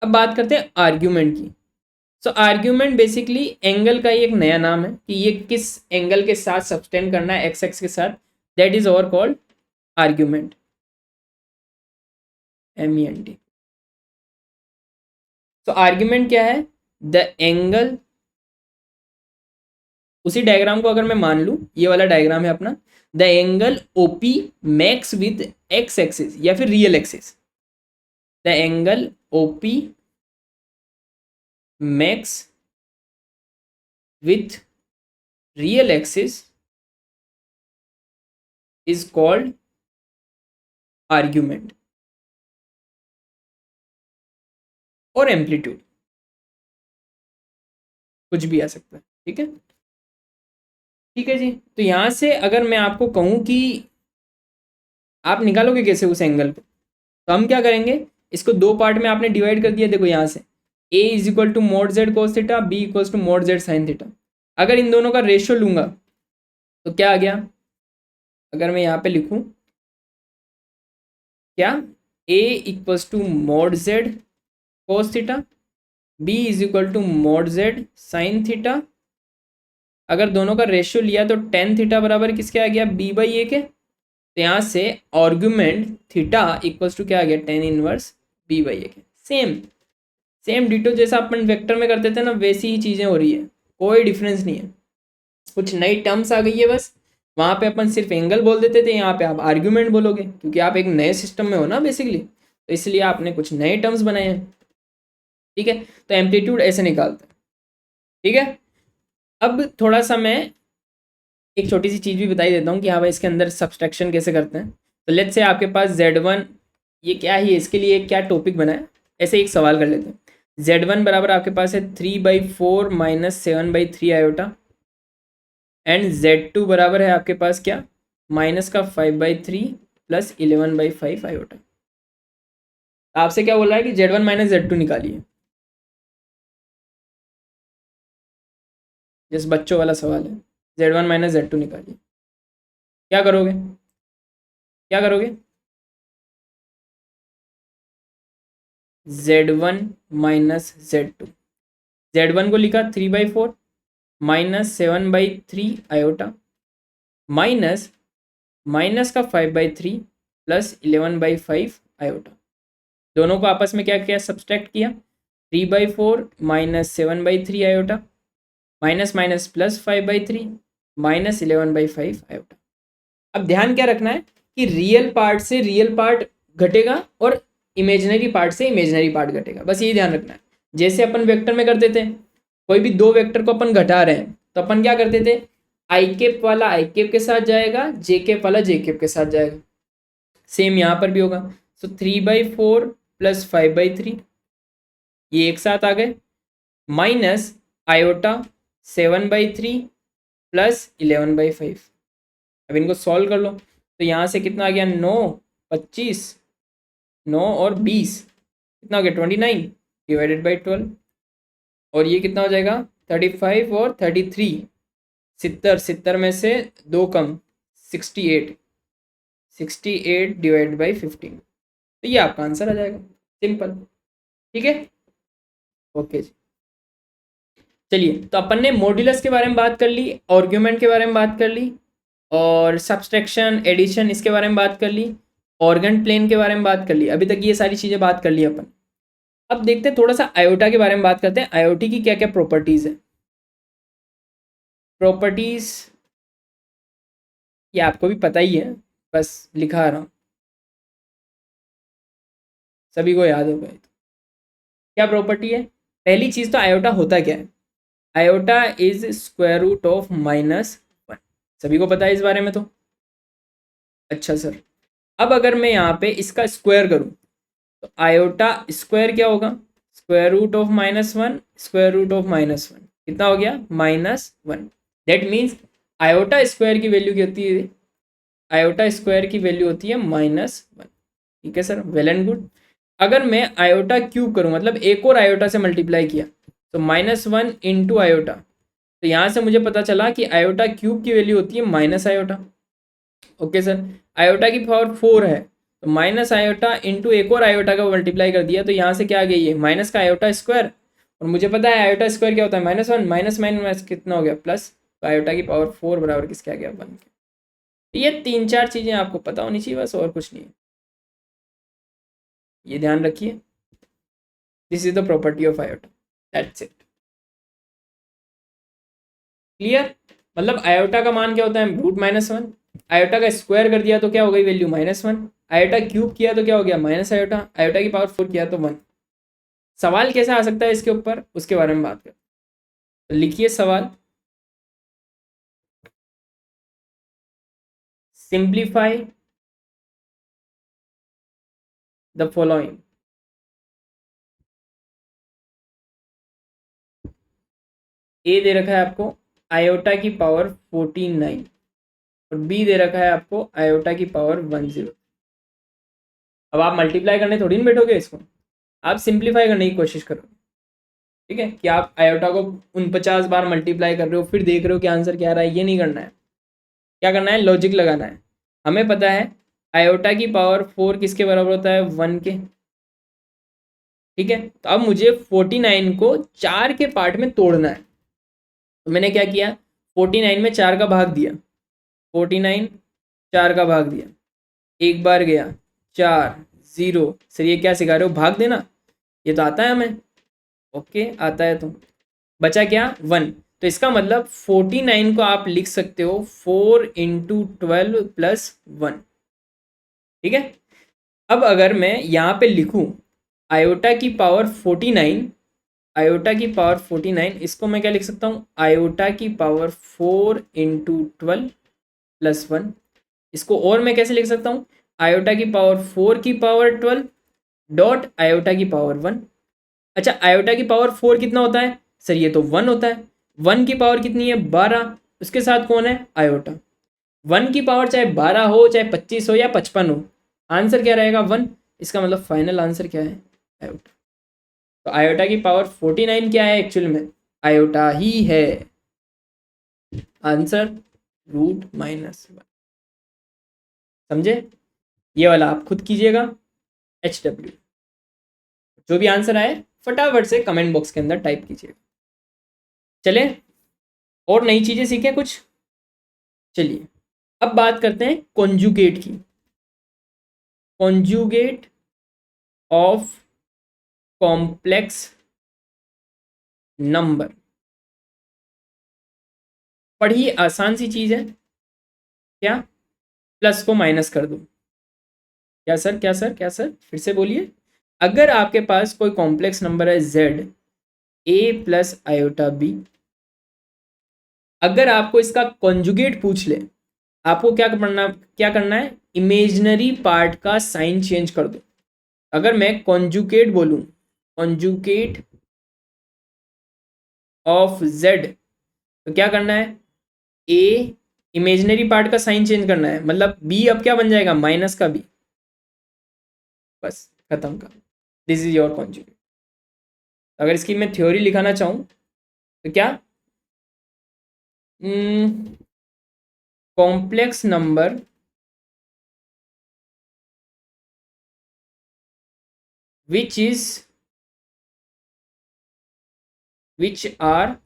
अब बात करते हैं आर्ग्यूमेंट की। सो आर्ग्यूमेंट बेसिकली एंगल का ही एक नया नाम है, कि ये किस एंगल के साथ सब्सटेंड करना है, एक्स एक्स के साथ, that is over called argument, MENT। तो आर्ग्यूमेंट क्या है, द एंगल, उसी डायग्राम को अगर मैं मान लूँ, ये वाला डायग्राम है अपना, the angle OP max with x axis या फिर real axis, the angle OP max with real axis is called argument. और एम्पलीट्यूड कुछ भी आ सकता है, ठीक है। ठीक है जी, तो यहाँ से अगर मैं आपको कहूँ कि आप निकालोगे कैसे उस एंगल को, तो हम क्या करेंगे, इसको दो पार्ट में आपने डिवाइड कर दिया। देखो यहाँ से a is equal to mod z cos theta, b equals to mod Z sine theta. अगर इन दोनों का रेशियो लूंगा तो क्या आ गया, अगर मैं यहाँ पे लिखूँ क्या, a equals to mod z cos theta, b is equal to mod Z sine theta, अगर दोनों का रेशियो लिया तो टेन थीटा बराबर किसके आ गया, बी बाई ए के। तो यहाँ से आर्ग्यूमेंट थीटा इक्वल्स टू क्या आ गया, टेन इनवर्स बी बाई ए के। सेम सेम डिटो जैसा अपन वेक्टर में करते थे ना, वैसी ही चीज़ें हो रही है, कोई डिफरेंस नहीं है। कुछ नई टर्म्स आ गई है बस। वहाँ पे अपन सिर्फ एंगल बोल देते थे, यहाँ पे आप आर्ग्यूमेंट बोलोगे, क्योंकि आप एक नए सिस्टम में हो ना बेसिकली, तो इसलिए आपने कुछ नए टर्म्स बनाए हैं। ठीक है, तो एम्पलीट्यूड ऐसे निकालते हैं। ठीक है, अब थोड़ा सा मैं एक छोटी सी चीज़ भी बताई देता हूँ कि हाँ भाई इसके अंदर सब्सट्रैक्शन कैसे करते हैं। तो लेट्स से आपके पास Z1, ये क्या है, इसके लिए क्या टॉपिक बना है, ऐसे एक सवाल कर लेते हैं। Z1 बराबर आपके पास है 3/4 माइनस 7/3 आयोटा, एंड Z2 बराबर है आपके पास क्या, माइनस का 5/3 प्लस 11/5 आयोटा। आपसे क्या बोल रहा है कि Z1 माइनस Z2 निकालिए, जैसे बच्चों वाला सवाल है, Z1 माइनस Z2 निकालिए। क्या करोगे, क्या करोगे, Z1 माइनस Z2। Z1 को लिखा 3/4 माइनस 7/3 आयोटा, माइनस माइनस का 5/3 प्लस 11/5 आयोटा। दोनों को आपस में क्या किया, सब्सट्रैक्ट किया। 3/4 minus 7/3 iota, minus minus plus 5/3 minus 11/5 iota. अब ध्यान क्या रखना है कि रियल पार्ट से रियल पार्ट घटेगा और इमेजिनरी पार्ट से इमेजिनरी पार्ट घटेगा, बस यही ध्यान रखना है। जैसे अपन वेक्टर में करते थे, कोई भी दो वेक्टर को अपन घटा रहे हैं तो अपन क्या करते थे, आई केप वाला आई केप के साथ जाएगा, जे केप वाला जे केप के साथ जाएगा। सेम यहाँ पर भी होगा। सो 3/4 प्लस 5/3 ये एक साथ आ गए, माइनस आयोटा 7/3 प्लस 11/5। अब इनको सॉल्व कर लो, तो यहाँ से कितना आ गया, 9, 25, 9 और 20 कितना हो गया, 29 डिवाइडेड बाई 12। और ये कितना हो जाएगा, 35 और 33, 70 में से 2 कम, 68, 68 डिवाइड बाई 15। तो ये आपका आंसर आ जाएगा, सिंपल। ठीक है, ओके जी। चलिए, तो अपन ने मॉड्यूलस के बारे में बात कर ली, आर्ग्यूमेंट के बारे में बात कर ली, और सब्सट्रैक्शन एडिशन इसके बारे में बात कर ली, ऑर्गन प्लेन के बारे में बात कर ली। अभी तक ये सारी चीज़ें बात कर ली अपन। अब देखते हैं थोड़ा सा आयोटा के बारे में बात करते हैं, आयोटी की क्या क्या प्रॉपर्टीज़ है। प्रॉपर्टीज़ ये आपको भी पता ही है, बस लिखा आ रहा हूँ, सभी को याद होगा। क्या प्रॉपर्टी है, पहली चीज़ तो आयोटा होता क्या है, iota is square root of -1, सभी को पता है इस बारे में तो। अच्छा सर, अब अगर मैं यहाँ पे इसका स्क्वायर करूँ तो आयोटा स्क्वायर क्या होगा, square root of -1 square root of -1 कितना हो गया, -1। दैट मीन्स आयोटा स्क्वायर की वैल्यू क्या होती है, आयोटा स्क्वायर की वैल्यू होती है -1। ठीक है सर, वेल एंड गुड। अगर मैं आयोटा क्यूब करूँ, मतलब एक और आयोटा से मल्टीप्लाई किया, तो -1 इंटू आयोटा, तो यहाँ से मुझे पता चला कि आयोटा क्यूब की वैल्यू होती है minus iota. Okay sir, iota की पावर 4 है, तो माइनस आयोटा इंटू एक और आयोटा का मल्टीप्लाई कर दिया, तो यहाँ से क्या आ गई है, माइनस का आयोटा स्क्वायर, और मुझे पता है आयोटा स्क्वायर क्या होता है, -1 माइनस माइनस कितना हो गया, प्लस। तो आयोटा की पावर 4 बराबर किसके आ गया, 1। ये 3-4 चीज़ें आपको पता होनी चाहिए बस, और कुछ नहीं है, ये ध्यान रखिए। This is the property of iota, that's it. Clear, मतलब आयोटा का मान क्या होता है, √-1। आयोटा का स्क्वायर कर दिया तो क्या हो गई वैल्यू, -1। आयोटा क्यूब किया तो क्या हो गया, माइनस आयोटा। आयोटा की पावर 4 किया तो 1। सवाल कैसे आ सकता है इसके ऊपर, उसके बारे में बात करें। तो लिखिए सवाल, सिंप्लीफाई द फॉलोइंग। ए दे रखा है आपको आयोटा की पावर 49, और बी दे रखा है आपको आयोटा की पावर 10। अब आप मल्टीप्लाई करने थोड़ी ना बैठोगे इसको, आप सिंप्लीफाई करने की कोशिश करो। ठीक है, कि आप आयोटा को 49 बार मल्टीप्लाई कर रहे हो फिर देख रहे हो कि आंसर क्या आ रहा है, ये नहीं करना है। क्या करना है, लॉजिक लगाना है। हमें पता है आयोटा की पावर 4 किसके बराबर होता है, 1 के। ठीक है, तो अब मुझे 49 को 4 के पार्ट में तोड़ना है। तो मैंने क्या किया, 49 में 4 का भाग दिया, 49 4 का भाग दिया, एक बार गया 4 0। सर ये क्या सिखा रहे हो, भाग देना? ये तो आता है हमें। ओके आता है तो बचा क्या 1। तो इसका मतलब 49 को आप लिख सकते हो 4 इंटू 12 प्लस 1। ठीक है। अब अगर मैं यहाँ पे लिखूँ आयोटा की पावर 49, आयोटा की पावर 49, इसको मैं क्या लिख सकता हूँ, आयोटा की पावर 4 इंटू 12 प्लस 1। इसको और मैं कैसे लिख सकता हूँ, आयोटा की पावर 4 की पावर 12 डॉट आयोटा की पावर 1। अच्छा आयोटा की पावर 4 कितना होता है सर, ये तो 1 होता है। 1 की पावर कितनी है 12, उसके साथ कौन है आयोटा। 1 की पावर चाहे 12 हो चाहे 25 हो या 55 हो, आंसर क्या रहेगा 1। इसका मतलब फाइनल आंसर क्या है आयोटा। तो आयोटा की पावर 49 क्या है एक्चुअल में, आयोटा ही है। आंसर √-1। समझे? ये वाला आप खुद कीजिएगा। HW जो भी आंसर आए फटाफट से कमेंट बॉक्स के अंदर टाइप कीजिएगा। चले और नई चीजें सीखें कुछ। चलिए अब बात करते हैं कॉन्जुगेट की। Conjugate of complex number. बड़ी आसान सी चीज है, क्या, प्लस को माइनस कर दो। क्या सर क्या सर क्या सर, फिर से बोलिए। अगर आपके पास कोई कॉम्प्लेक्स नंबर है z a plus iota b, अगर आपको इसका कॉन्जुगेट पूछ ले, आपको क्या करना है, इमेजिनरी पार्ट का साइन चेंज कर दो। अगर मैं कॉन्जुगेट बोलूं, कॉन्जुगेट ऑफ z, तो क्या करना है, a इमेजिनरी पार्ट का साइन चेंज करना है, मतलब b अब क्या बन जाएगा माइनस का b। बस खत्म का, दिस इज योर कॉन्जुगेट। अगर इसकी मैं थ्योरी लिखाना चाहूँ तो क्या, complex number which is which are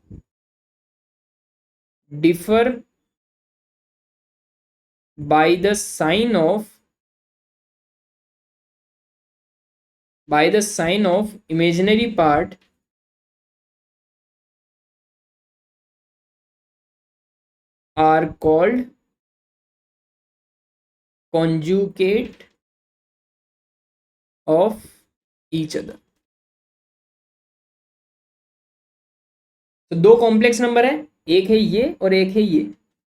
differ by the sign of imaginary part are called conjugate of each other। तो दो कॉम्प्लेक्स नंबर है, एक है ये और एक है ये,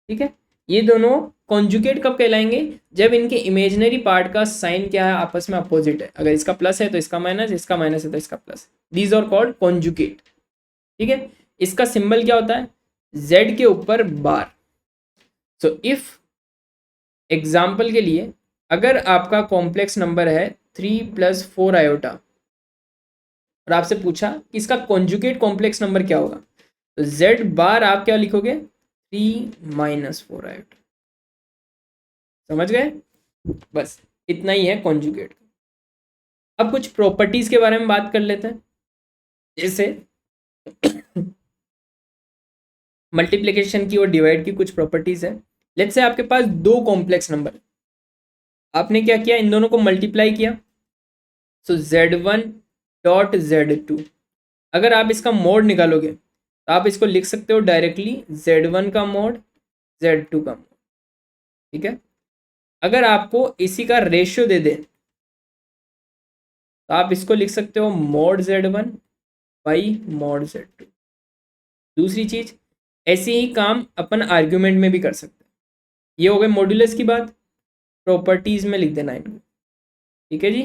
ठीक है। ये दोनों कॉन्जुगेट कब कहलाएंगे, जब इनके इमेजिनरी पार्ट का साइन क्या है आपस में अपोजिट है। अगर इसका प्लस है तो इसका माइनस, इसका माइनस है तो इसका plus. These are called conjugate. ठीक है। इसका सिंबल क्या होता है, z के ऊपर बार। सो इफ एग्जाम्पल के लिए अगर आपका कॉम्प्लेक्स नंबर है 3 + 4 आयोटा और आपसे पूछा कि इसका कॉन्जुगेट कॉम्प्लेक्स नंबर क्या होगा, तो z बार आप क्या लिखोगे 3 - 4 आयोटा। समझ गए? बस इतना ही है कॉन्जुगेट। अब कुछ प्रॉपर्टीज के बारे में बात कर लेते हैं। जैसे मल्टीप्लिकेशन की और डिवाइड की कुछ प्रॉपर्टीज है। लेट्स से आपके पास दो कॉम्प्लेक्स नंबर, आपने क्या किया, इन दोनों को मल्टीप्लाई किया। सो z1 डॉट z2, अगर आप इसका मोड निकालोगे तो आप इसको लिख सकते हो डायरेक्टली z1 का मोड z2 का मोड। ठीक है। अगर आपको इसी का रेशियो दे दे तो आप इसको लिख सकते हो mode z1 by mode z2। दूसरी चीज, ऐसे ही काम अपन आर्ग्यूमेंट में भी कर सकते हैं। ये हो गए मॉड्यूलस की बात, प्रॉपर्टीज में लिख देना इनको। ठीक है जी।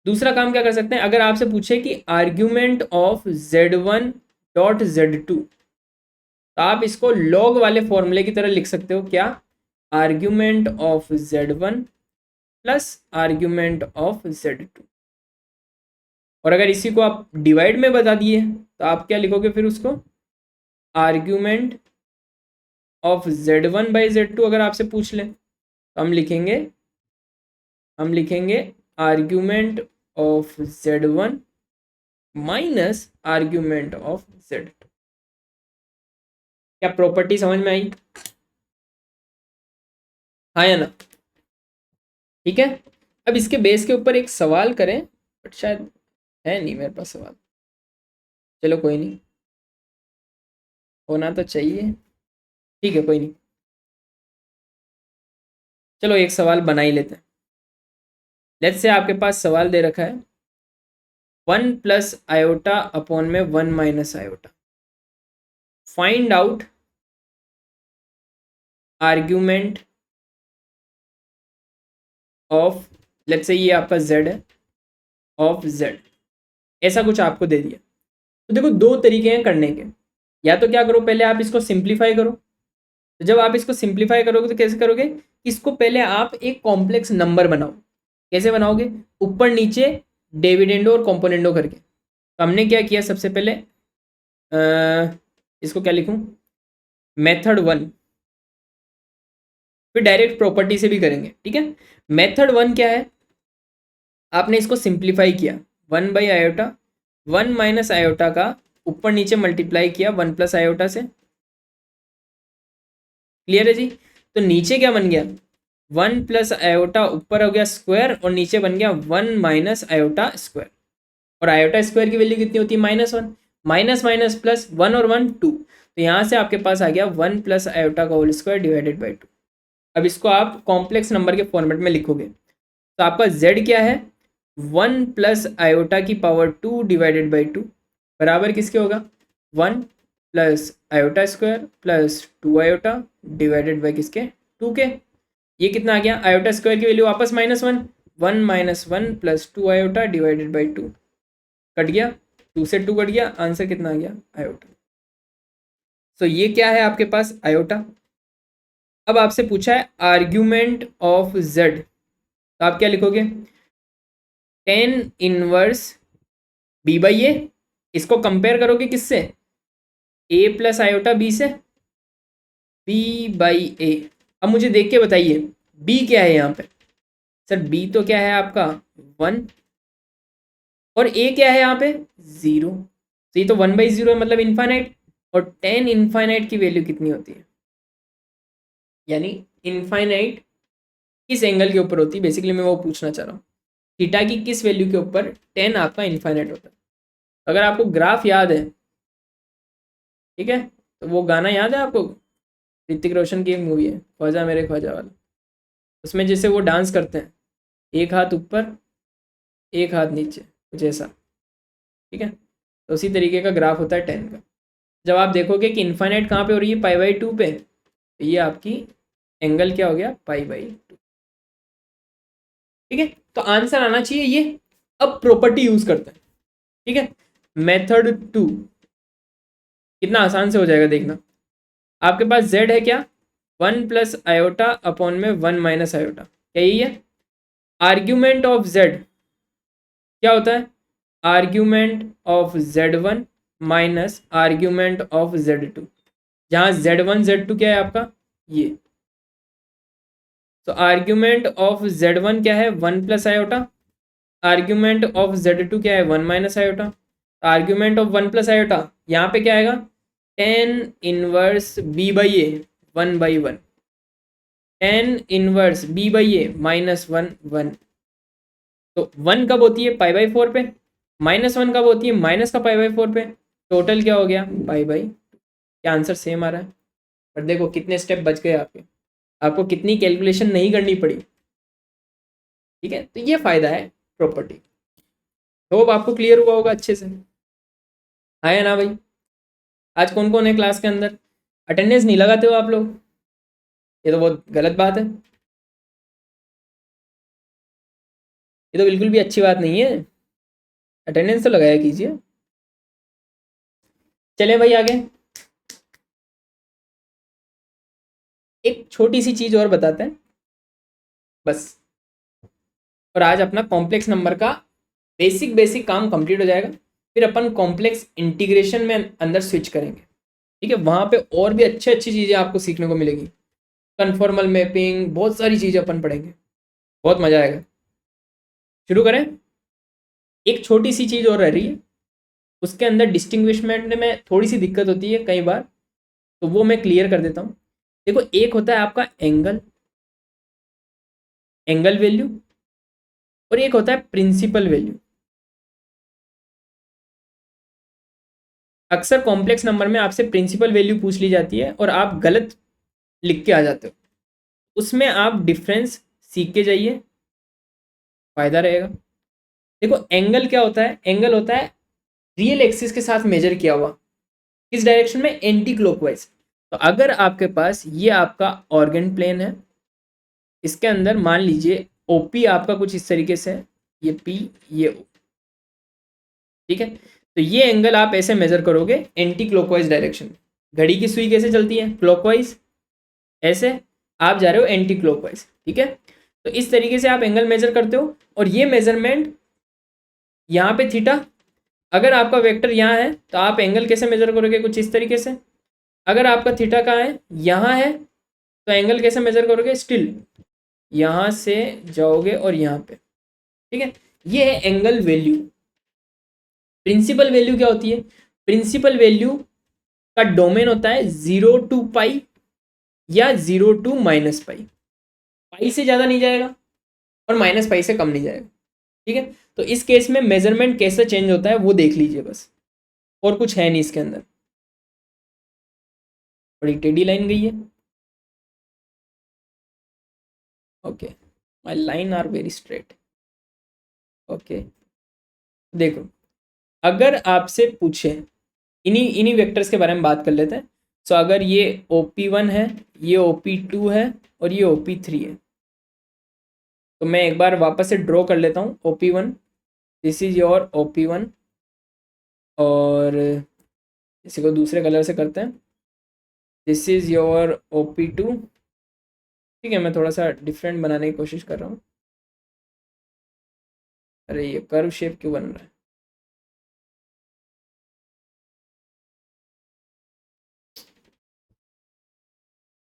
दूसरा काम क्या कर सकते हैं, अगर आपसे पूछे कि argument of z1 dot z2, तो आप इसको लॉग वाले फॉर्मूले की तरह लिख सकते हो, क्या, argument of z1 plus argument of z2। और अगर इसी को आप डिवाइड में बता दिए तो आप क्या लिखोगे फिर उसको, argument of z1 by z2। अगर आपसे पूछ लें तो हम लिखेंगे argument of z1 minus argument of z2। क्या प्रॉपर्टी समझ में आई? हाँ या ना? ठीक है, अब इसके बेस के ऊपर एक सवाल करें, बट शायद है नहीं मेरे पास सवाल। चलो कोई नहीं, होना तो चाहिए। ठीक है कोई नहीं, चलो एक सवाल बना ही लेते हैं। लेट्स से आपके पास सवाल दे रखा है 1 + i अपॉन में 1 - i। Find out argument of, let's say ये आपका z है, ऑफ z, ऐसा कुछ आपको दे दिया। तो देखो दो तरीके हैं करने के, या तो क्या करो, पहले आप इसको सिंप्लीफाई करो। तो जब आप इसको सिंप्लीफाई करोगे तो कैसे करोगे, इसको पहले आप एक कॉम्प्लेक्स नंबर बनाओ। कैसे बनाओगे, ऊपर नीचे डिविडेंडो और कॉम्पोनेंडो करके। तो हमने क्या किया, सबसे पहले इसको क्या लिखूं, मेथड 1, फिर डायरेक्ट प्रॉपर्टी से भी करेंगे। ठीक है, मेथड 1 क्या है, आपने इसको सिंप्लीफाई किया 1/i, 1 - i का ऊपर नीचे मल्टीप्लाई किया 1 + i से। क्लियर है जी? तो नीचे क्या बन गया, 1 + i ऊपर हो गया स्क्वायर और नीचे बन गया 1 - i²। और आयोटा स्क्वायर की वैल्यू कितनी होती है, -1। माइनस माइनस प्लस, 1 और 1 2, तो यहाँ से आपके पास आ गया 1 + i का होल स्क्वायर डिवाइडेड बाई 2। अब इसको आप कॉम्प्लेक्स नंबर के फॉर्मेट में लिखोगे तो आपका z क्या है, 1 + i² डिवाइडेड बाई 2 बराबर किसके होगा, 1 + i² plus 2i divided by किसके, 2 के। ये कितना आ गया, i² की वैल्यू वापस -1, 1 - 1 plus 2i divided by 2, cut गया, 2 से 2 कट गया, आंसर कितना आ गया, आयोटा। सो ये क्या है आपके पास, आयोटा। अब आपसे पूछा है आर्ग्यूमेंट ऑफ z, तो आप क्या लिखोगे, tan−1 b/a। इसको कंपेयर करोगे किससे, a + i b से, b/a। अब मुझे देख के बताइए b क्या है यहाँ पे, सर b तो क्या है आपका 1, और a क्या है यहाँ पे 0। तो ये तो 1/0 है, मतलब इन्फाइनाइट। और tan∞ की वैल्यू कितनी होती है, यानी इनफाइनाइट किस एंगल के ऊपर होती है, बेसिकली मैं वो पूछना चाह रहा हूँ। थीटा की किस वैल्यू के ऊपर tan आपका इनफाइनाइट होता है। अगर आपको ग्राफ याद है, ठीक है, तो वो गाना याद है आपको, ऋतिक रोशन की एक मूवी है ख्वाजा मेरे ख्वाजा वाला, उसमें जैसे वो डांस करते हैं, एक हाथ ऊपर एक हाथ नीचे, कुछ ऐसा। ठीक है, तो उसी तरीके का ग्राफ होता है tan का। जब आप देखोगे कि इनफाइनाइट कहाँ पे हो रही है, π/2 पे, तो ये आपकी एंगल क्या हो गया, π/2। ठीक है, तो आंसर आना चाहिए ये। अब प्रॉपर्टी यूज करते हैं। ठीक है, मेथड 2 कितना आसान से हो जाएगा देखना। आपके पास z है क्या, 1 + i अपॉन में 1 - i, क्या यही है। आर्ग्यूमेंट ऑफ z क्या होता है, argument of z1 minus argument of z2, जहाँ z1 z2 क्या है आपका ये। तो आर्ग्यूमेंट ऑफ z1 क्या है, 1 + i, आर्ग्यूमेंट ऑफ z2 क्या है, 1 - i। आर्ग्यूमेंट ऑफ 1 + i यहाँ पे क्या आएगा, tan−1 b/a 1/1, tan−1 b/a -1 1। तो 1 कब होती है, π/4 पे, -1 कब होती है, माइनस का π/4 पे, टोटल क्या हो गया, π/2। क्या आंसर सेम आ रहा है, पर देखो कितने स्टेप बच गए आपके, आपको कितनी कैलकुलेशन नहीं करनी पड़ी। ठीक है, तो ये फायदा है प्रॉपर्टी। होप आपको क्लियर हुआ होगा अच्छे से, आया ना भाई। आज कौन कौन है क्लास के अंदर, अटेंडेंस नहीं लगाते हो आप लोग, ये तो बहुत गलत बात है, ये तो बिल्कुल भी अच्छी बात नहीं है। अटेंडेंस तो लगाया कीजिए। चले भाई आगे, एक छोटी सी चीज और बताते हैं बस, और आज अपना कॉम्प्लेक्स नंबर का बेसिक बेसिक काम कंप्लीट हो जाएगा। फिर अपन कॉम्प्लेक्स इंटीग्रेशन में अंदर स्विच करेंगे। ठीक है, वहाँ पे और भी अच्छी अच्छी चीज़ें आपको सीखने को मिलेगी, कन्फॉर्मल मैपिंग, बहुत सारी चीज़ें अपन पढ़ेंगे, बहुत मज़ा आएगा। शुरू करें, एक छोटी सी चीज़ और रह रही है, उसके अंदर डिस्टिंग्विशमेंट में थोड़ी सी दिक्कत होती है कई बार। तो वो मैं क्लियर कर देता हूँ। देखो, एक होता है आपका एंगल, एंगल वैल्यू, और एक होता है प्रिंसिपल वैल्यू। अक्सर कॉम्प्लेक्स नंबर में आपसे प्रिंसिपल वैल्यू पूछ ली जाती है और आप गलत लिख के आ जाते हो। उसमें आप डिफरेंस सीख के जाइए, फायदा रहेगा। देखो, एंगल क्या होता है? एंगल होता है रियल एक्सिस के साथ मेजर किया हुआ, किस डायरेक्शन में? Anti clockwise. तो अगर आपके पास ये आपका ऑर्गन प्लेन है, इसके अंदर मान लीजिए ओपी आपका कुछ इस तरीके से है, ये पी, ये ओ, ठीक है। तो ये एंगल आप ऐसे मेजर करोगे एंटी क्लॉकवाइज डायरेक्शन में। घड़ी की सुई कैसे चलती है? क्लॉकवाइज। ऐसे आप जा रहे हो एंटी क्लॉकवाइज, ठीक है। तो इस तरीके से आप एंगल मेजर करते हो, और ये मेजरमेंट यहाँ पे थीटा, अगर आपका वेक्टर यहाँ है तो आप एंगल कैसे मेजर करोगे? कुछ इस तरीके से। अगर आपका थीटा कहाँ है? यहाँ है, तो एंगल कैसे मेजर करोगे? स्टिल यहाँ से जाओगे और यहाँ पे, ठीक है। ये है एंगल वैल्यू। प्रिंसिपल वैल्यू क्या होती है? प्रिंसिपल वैल्यू का डोमेन होता है 0 to पाई या 0 to -पाई। पाई से ज़्यादा नहीं जाएगा और -पाई से कम नहीं जाएगा, ठीक है। तो इस केस में मेजरमेंट कैसे चेंज होता है वो देख लीजिए बस, और कुछ है नहीं इसके अंदर। बड़ी टेढ़ी लाइन गई है। Okay, my line are very straight. Okay, देखो, अगर आपसे पूछे, इन्हीं इन्हीं वेक्टर्स के बारे में बात कर लेते हैं। सो अगर ये OP1 है, ये OP2 है, और ये OP3 है, तो मैं एक बार वापस से ड्रॉ कर लेता हूँ। OP1, this is your OP1, और इसी को दूसरे कलर से करते हैं, दिस इज योर OP2। ठीक है, मैं थोड़ा सा डिफरेंट बनाने की कोशिश कर रहा हूँ। अरे ये कर्व शेप क्यों बन रहा है?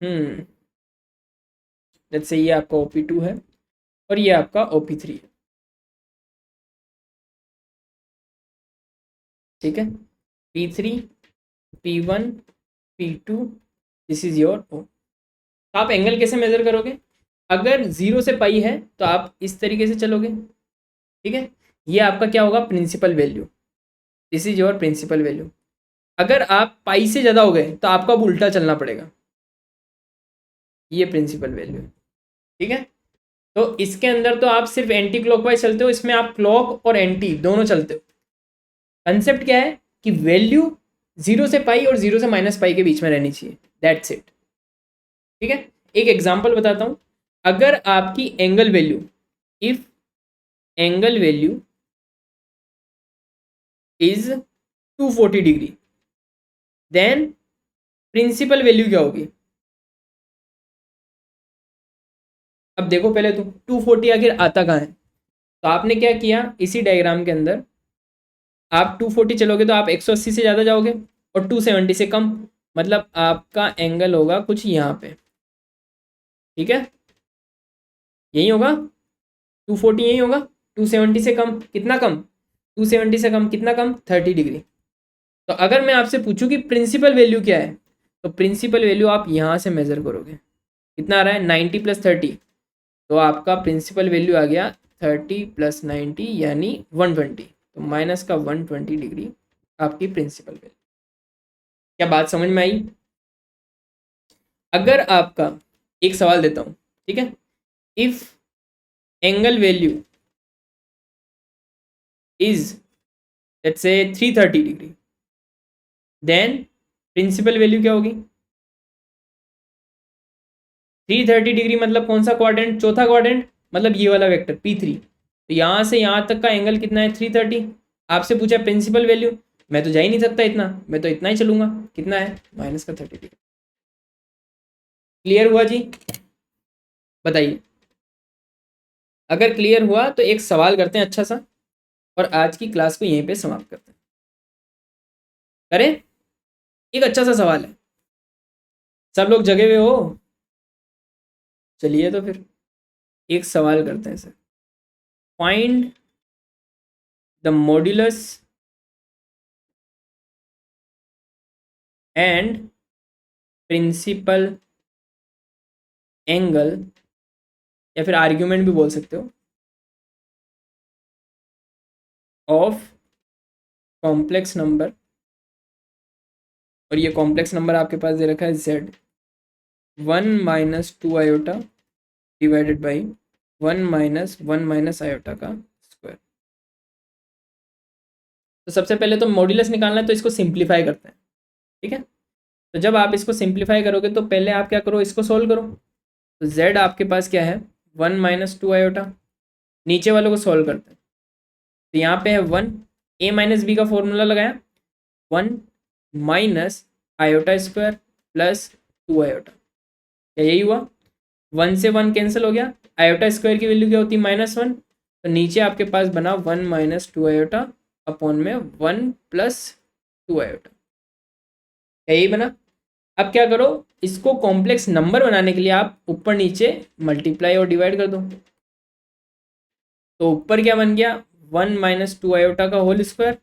हम्म, जैसे ये आपका OP2 है और ये आपका OP3 है, ठीक है। P3, P1, P2, this is your O। तो आप एंगल कैसे मेजर करोगे? अगर 0 से पाई है तो आप इस तरीके से चलोगे, ठीक है। ये आपका क्या होगा? Principal value. This is your principal value. अगर आप पाई से ज़्यादा हो गए तो आपको अब उल्टा चलना पड़ेगा, ये प्रिंसिपल वैल्यू है, ठीक है। तो इसके अंदर तो आप सिर्फ एंटी क्लॉकवाइज चलते हो, इसमें आप क्लॉक और एंटी दोनों चलते हो। कंसेप्ट क्या है कि वैल्यू 0 से पाई और 0 से -पाई के बीच में रहनी चाहिए, दैट्स इट, ठीक है। एक एग्जांपल बताता हूं। अगर आपकी angle value, if angle value is 240 degree, then principal value क्या होगी? अब देखो, पहले तो 240 आखिर आता कहाँ है? तो आपने क्या किया, इसी डायग्राम के अंदर आप 240 चलोगे तो आप 180 से ज़्यादा जाओगे, और 270 से कम, मतलब आपका एंगल होगा कुछ यहाँ पे, ठीक है। यही होगा, 240 यही होगा। 270 से कम कितना कम? 270 से कम कितना कम? 30 डिग्री। तो अगर मैं आपसे पूछूं कि प्रिंसिपल वैल्यू क्या है, तो प्रिंसिपल वैल्यू आप यहाँ से मेजर करोगे, कितना आ रहा है? 90 + 30। तो आपका प्रिंसिपल वैल्यू आ गया 30 + 90 यानी 120। तो माइनस का 120 डिग्री आपकी प्रिंसिपल वैल्यू। क्या बात समझ में आई? अगर आपका, एक सवाल देता हूँ, ठीक है। If angle value is let's say 330 degree, then principal value क्या होगी? 330 डिग्री मतलब कौन सा क्वाड्रेंट? चौथा क्वाड्रेंट, मतलब ये वाला वेक्टर P3। तो यहाँ से यहाँ तक का एंगल कितना है? 330। आपसे पूछा प्रिंसिपल वैल्यू, मैं तो जा ही नहीं सकता इतना, मैं तो इतना ही चलूंगा, कितना है? -30 डिग्री। क्लियर हुआ जी? बताइए। अगर क्लियर हुआ तो एक सवाल करते हैं अच्छा सा, और आज की क्लास को यहीं पे समाप्त करते हैं। करें? एक अच्छा सा सवाल है, सब लोग जगे हुए हो? चलिए तो फिर एक सवाल करते हैं sir. Find the modulus and principal angle या फिर आर्ग्यूमेंट भी बोल सकते हो ऑफ कॉम्प्लेक्स नंबर, और ये कॉम्प्लेक्स नंबर आपके पास दे रखा है z 1 - 2 i divided by 1 - 1 - i का स्क्वायर। तो सबसे पहले तो मॉड्यूलस निकालना है, तो इसको सिंप्लीफाई करते हैं। ठीक है, तो जब आप इसको सिंप्लीफाई करोगे तो पहले आप क्या करो, इसको सोल्व करो। तो z आपके पास क्या है, 1 - 2 i। नीचे वालों को सोल्व करते हैं, तो यहाँ पे है 1, a - b का फॉर्मूला लगाया, 1 - i² प्लस 2i। क्या यही हुआ, 1 से 1 कैंसिल हो गया, i² की वैल्यू क्या होती है, -1। तो नीचे आपके पास बना 1 - 2i अपॉन में 1 + 2i। यही बना। अब क्या करो, इसको कॉम्प्लेक्स नंबर बनाने के लिए आप ऊपर नीचे मल्टीप्लाई और डिवाइड कर दो। तो ऊपर क्या बन गया, 1 - 2i का होल स्क्वायर,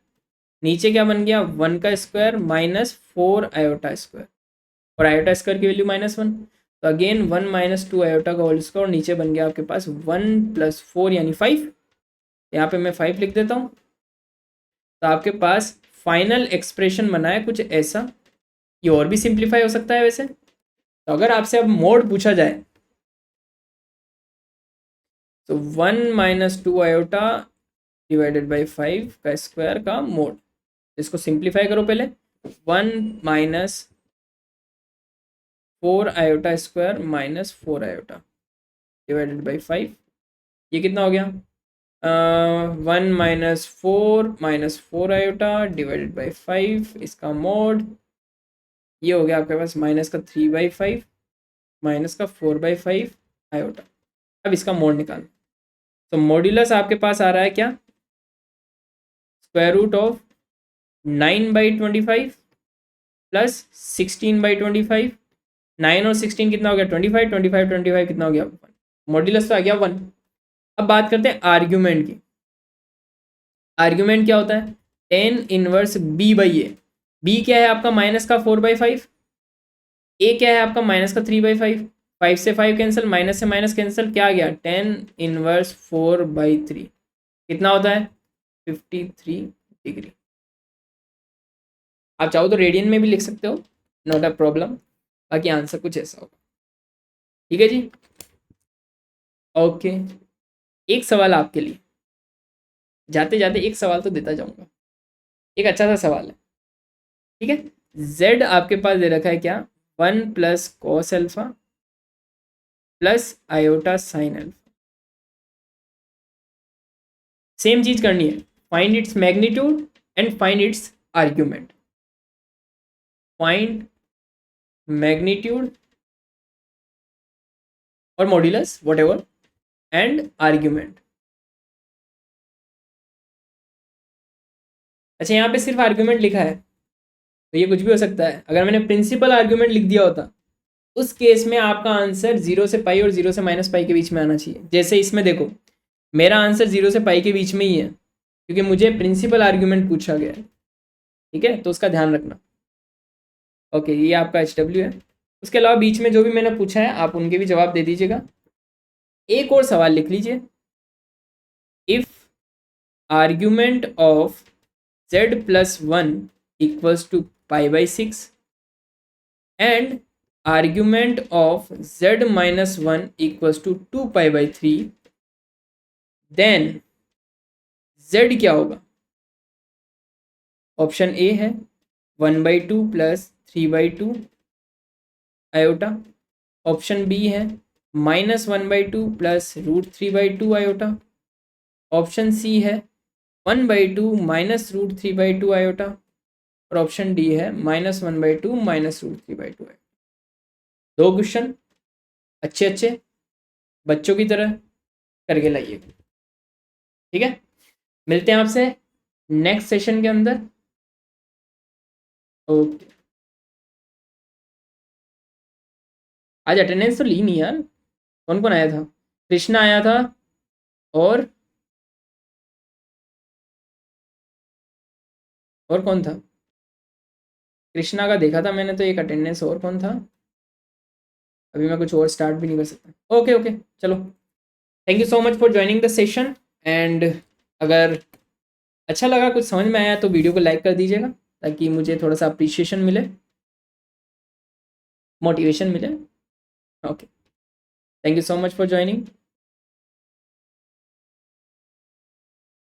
नीचे क्या बन गया, 1 का स्क्वायर -4i², और i² की वैल्यू -1। तो अगेन 1 - 2i का होल स्क्वायर, और नीचे बन गया आपके पास 1 + 4 यानी 5। यहाँ पे मैं 5 लिख देता हूँ। तो आपके पास फाइनल एक्सप्रेशन बना है कुछ ऐसा। ये और भी सिंप्लीफाई हो सकता है वैसे। तो अगर आपसे अब मोड पूछा जाए, तो 1 - 2i डिवाइडेड बाई 5 का स्क्वायर का मोड, इसको सिंप्लीफाई करो पहले। 1 - 4i² -4i डिवाइडेड बाई 5, ये कितना हो गया, 1 - 4 - 4i डिवाइडेड बाई 5, इसका मोड ये हो गया आपके पास -3/5 -4/5 अब इसका मोड निकाल। तो मॉड्यूलस आपके पास आ रहा है क्या, √ऑफ 9/25 प्लस 16/25। 9 और 16 कितना हो गया, 25, 25, 25 कितना हो गया, 1। मॉड्यूलस तो आ गया 1। अब बात करते हैं आर्ग्यूमेंट की। आर्ग्यूमेंट क्या होता है, tan−1 b/a। b क्या है आपका, -4/5। a क्या है आपका, -3/5। 5 से 5 कैंसिल, माइनस से माइनस कैंसिल, क्या आ गया, tan−4/3 कितना होता है, 53 डिग्री। आप चाहो तो रेडियन में भी लिख सकते हो, नॉट अ प्रॉब्लम। बाकी आंसर कुछ ऐसा होगा। ठीक है जी, ओके। एक सवाल आपके लिए, जाते जाते एक सवाल तो देता जाऊंगा, एक अच्छा सा सवाल है। ठीक है, z आपके पास दे रखा है क्या, 1 + cos α plus i sin α। Same चीज करनी है, find its magnitude and find its argument. Find magnitude और modulus whatever and argument. अच्छा, यहाँ पे सिर्फ आर्ग्यूमेंट लिखा है, तो ये कुछ भी हो सकता है। अगर मैंने प्रिंसिपल आर्ग्यूमेंट लिख दिया होता, उस केस में आपका आंसर 0 से पाई और 0 से -पाई के बीच में आना चाहिए। जैसे इसमें देखो, मेरा आंसर 0 से पाई के बीच में ही है, क्योंकि मुझे प्रिंसिपल आर्ग्यूमेंट पूछा गया है। ठीक है, तो उसका ध्यान रखना। ओके, ये आपका HW है। उसके अलावा बीच में जो भी मैंने पूछा है, आप उनके भी जवाब दे दीजिएगा। एक और सवाल लिख लीजिए, if argument of z+1 = π/6 and argument of z-1 = 2π/3, then z क्या होगा। ऑप्शन ए है 1/2 + 3/2 आयोटा। ऑप्शन बी है -1/2 + √3/2 आयोटा। ऑप्शन सी है 1/2 - √3/2 आयोटा। और ऑप्शन डी है -1/2 - √3/2 आयोटा। दो क्वेश्चन अच्छे अच्छे बच्चों की तरह करके लाइए। ठीक है, मिलते हैं आपसे नेक्स्ट सेशन के अंदर। ओके, आज अटेंडेंस तो ली नहीं यार। कौन कौन आया था, कृष्णा आया था, और कौन था, कृष्णा का देखा था मैंने तो एक अटेंडेंस, और कौन था। अभी मैं कुछ और स्टार्ट भी नहीं कर सकता। ओके ओके चलो, thank you so much for joining the session. And अगर अच्छा लगा, कुछ समझ में आया तो वीडियो को लाइक कर दीजिएगा ताकि मुझे थोड़ा सा अप्रिशिएशन मिले, मोटिवेशन मिले। Okay, thank you so much for joining.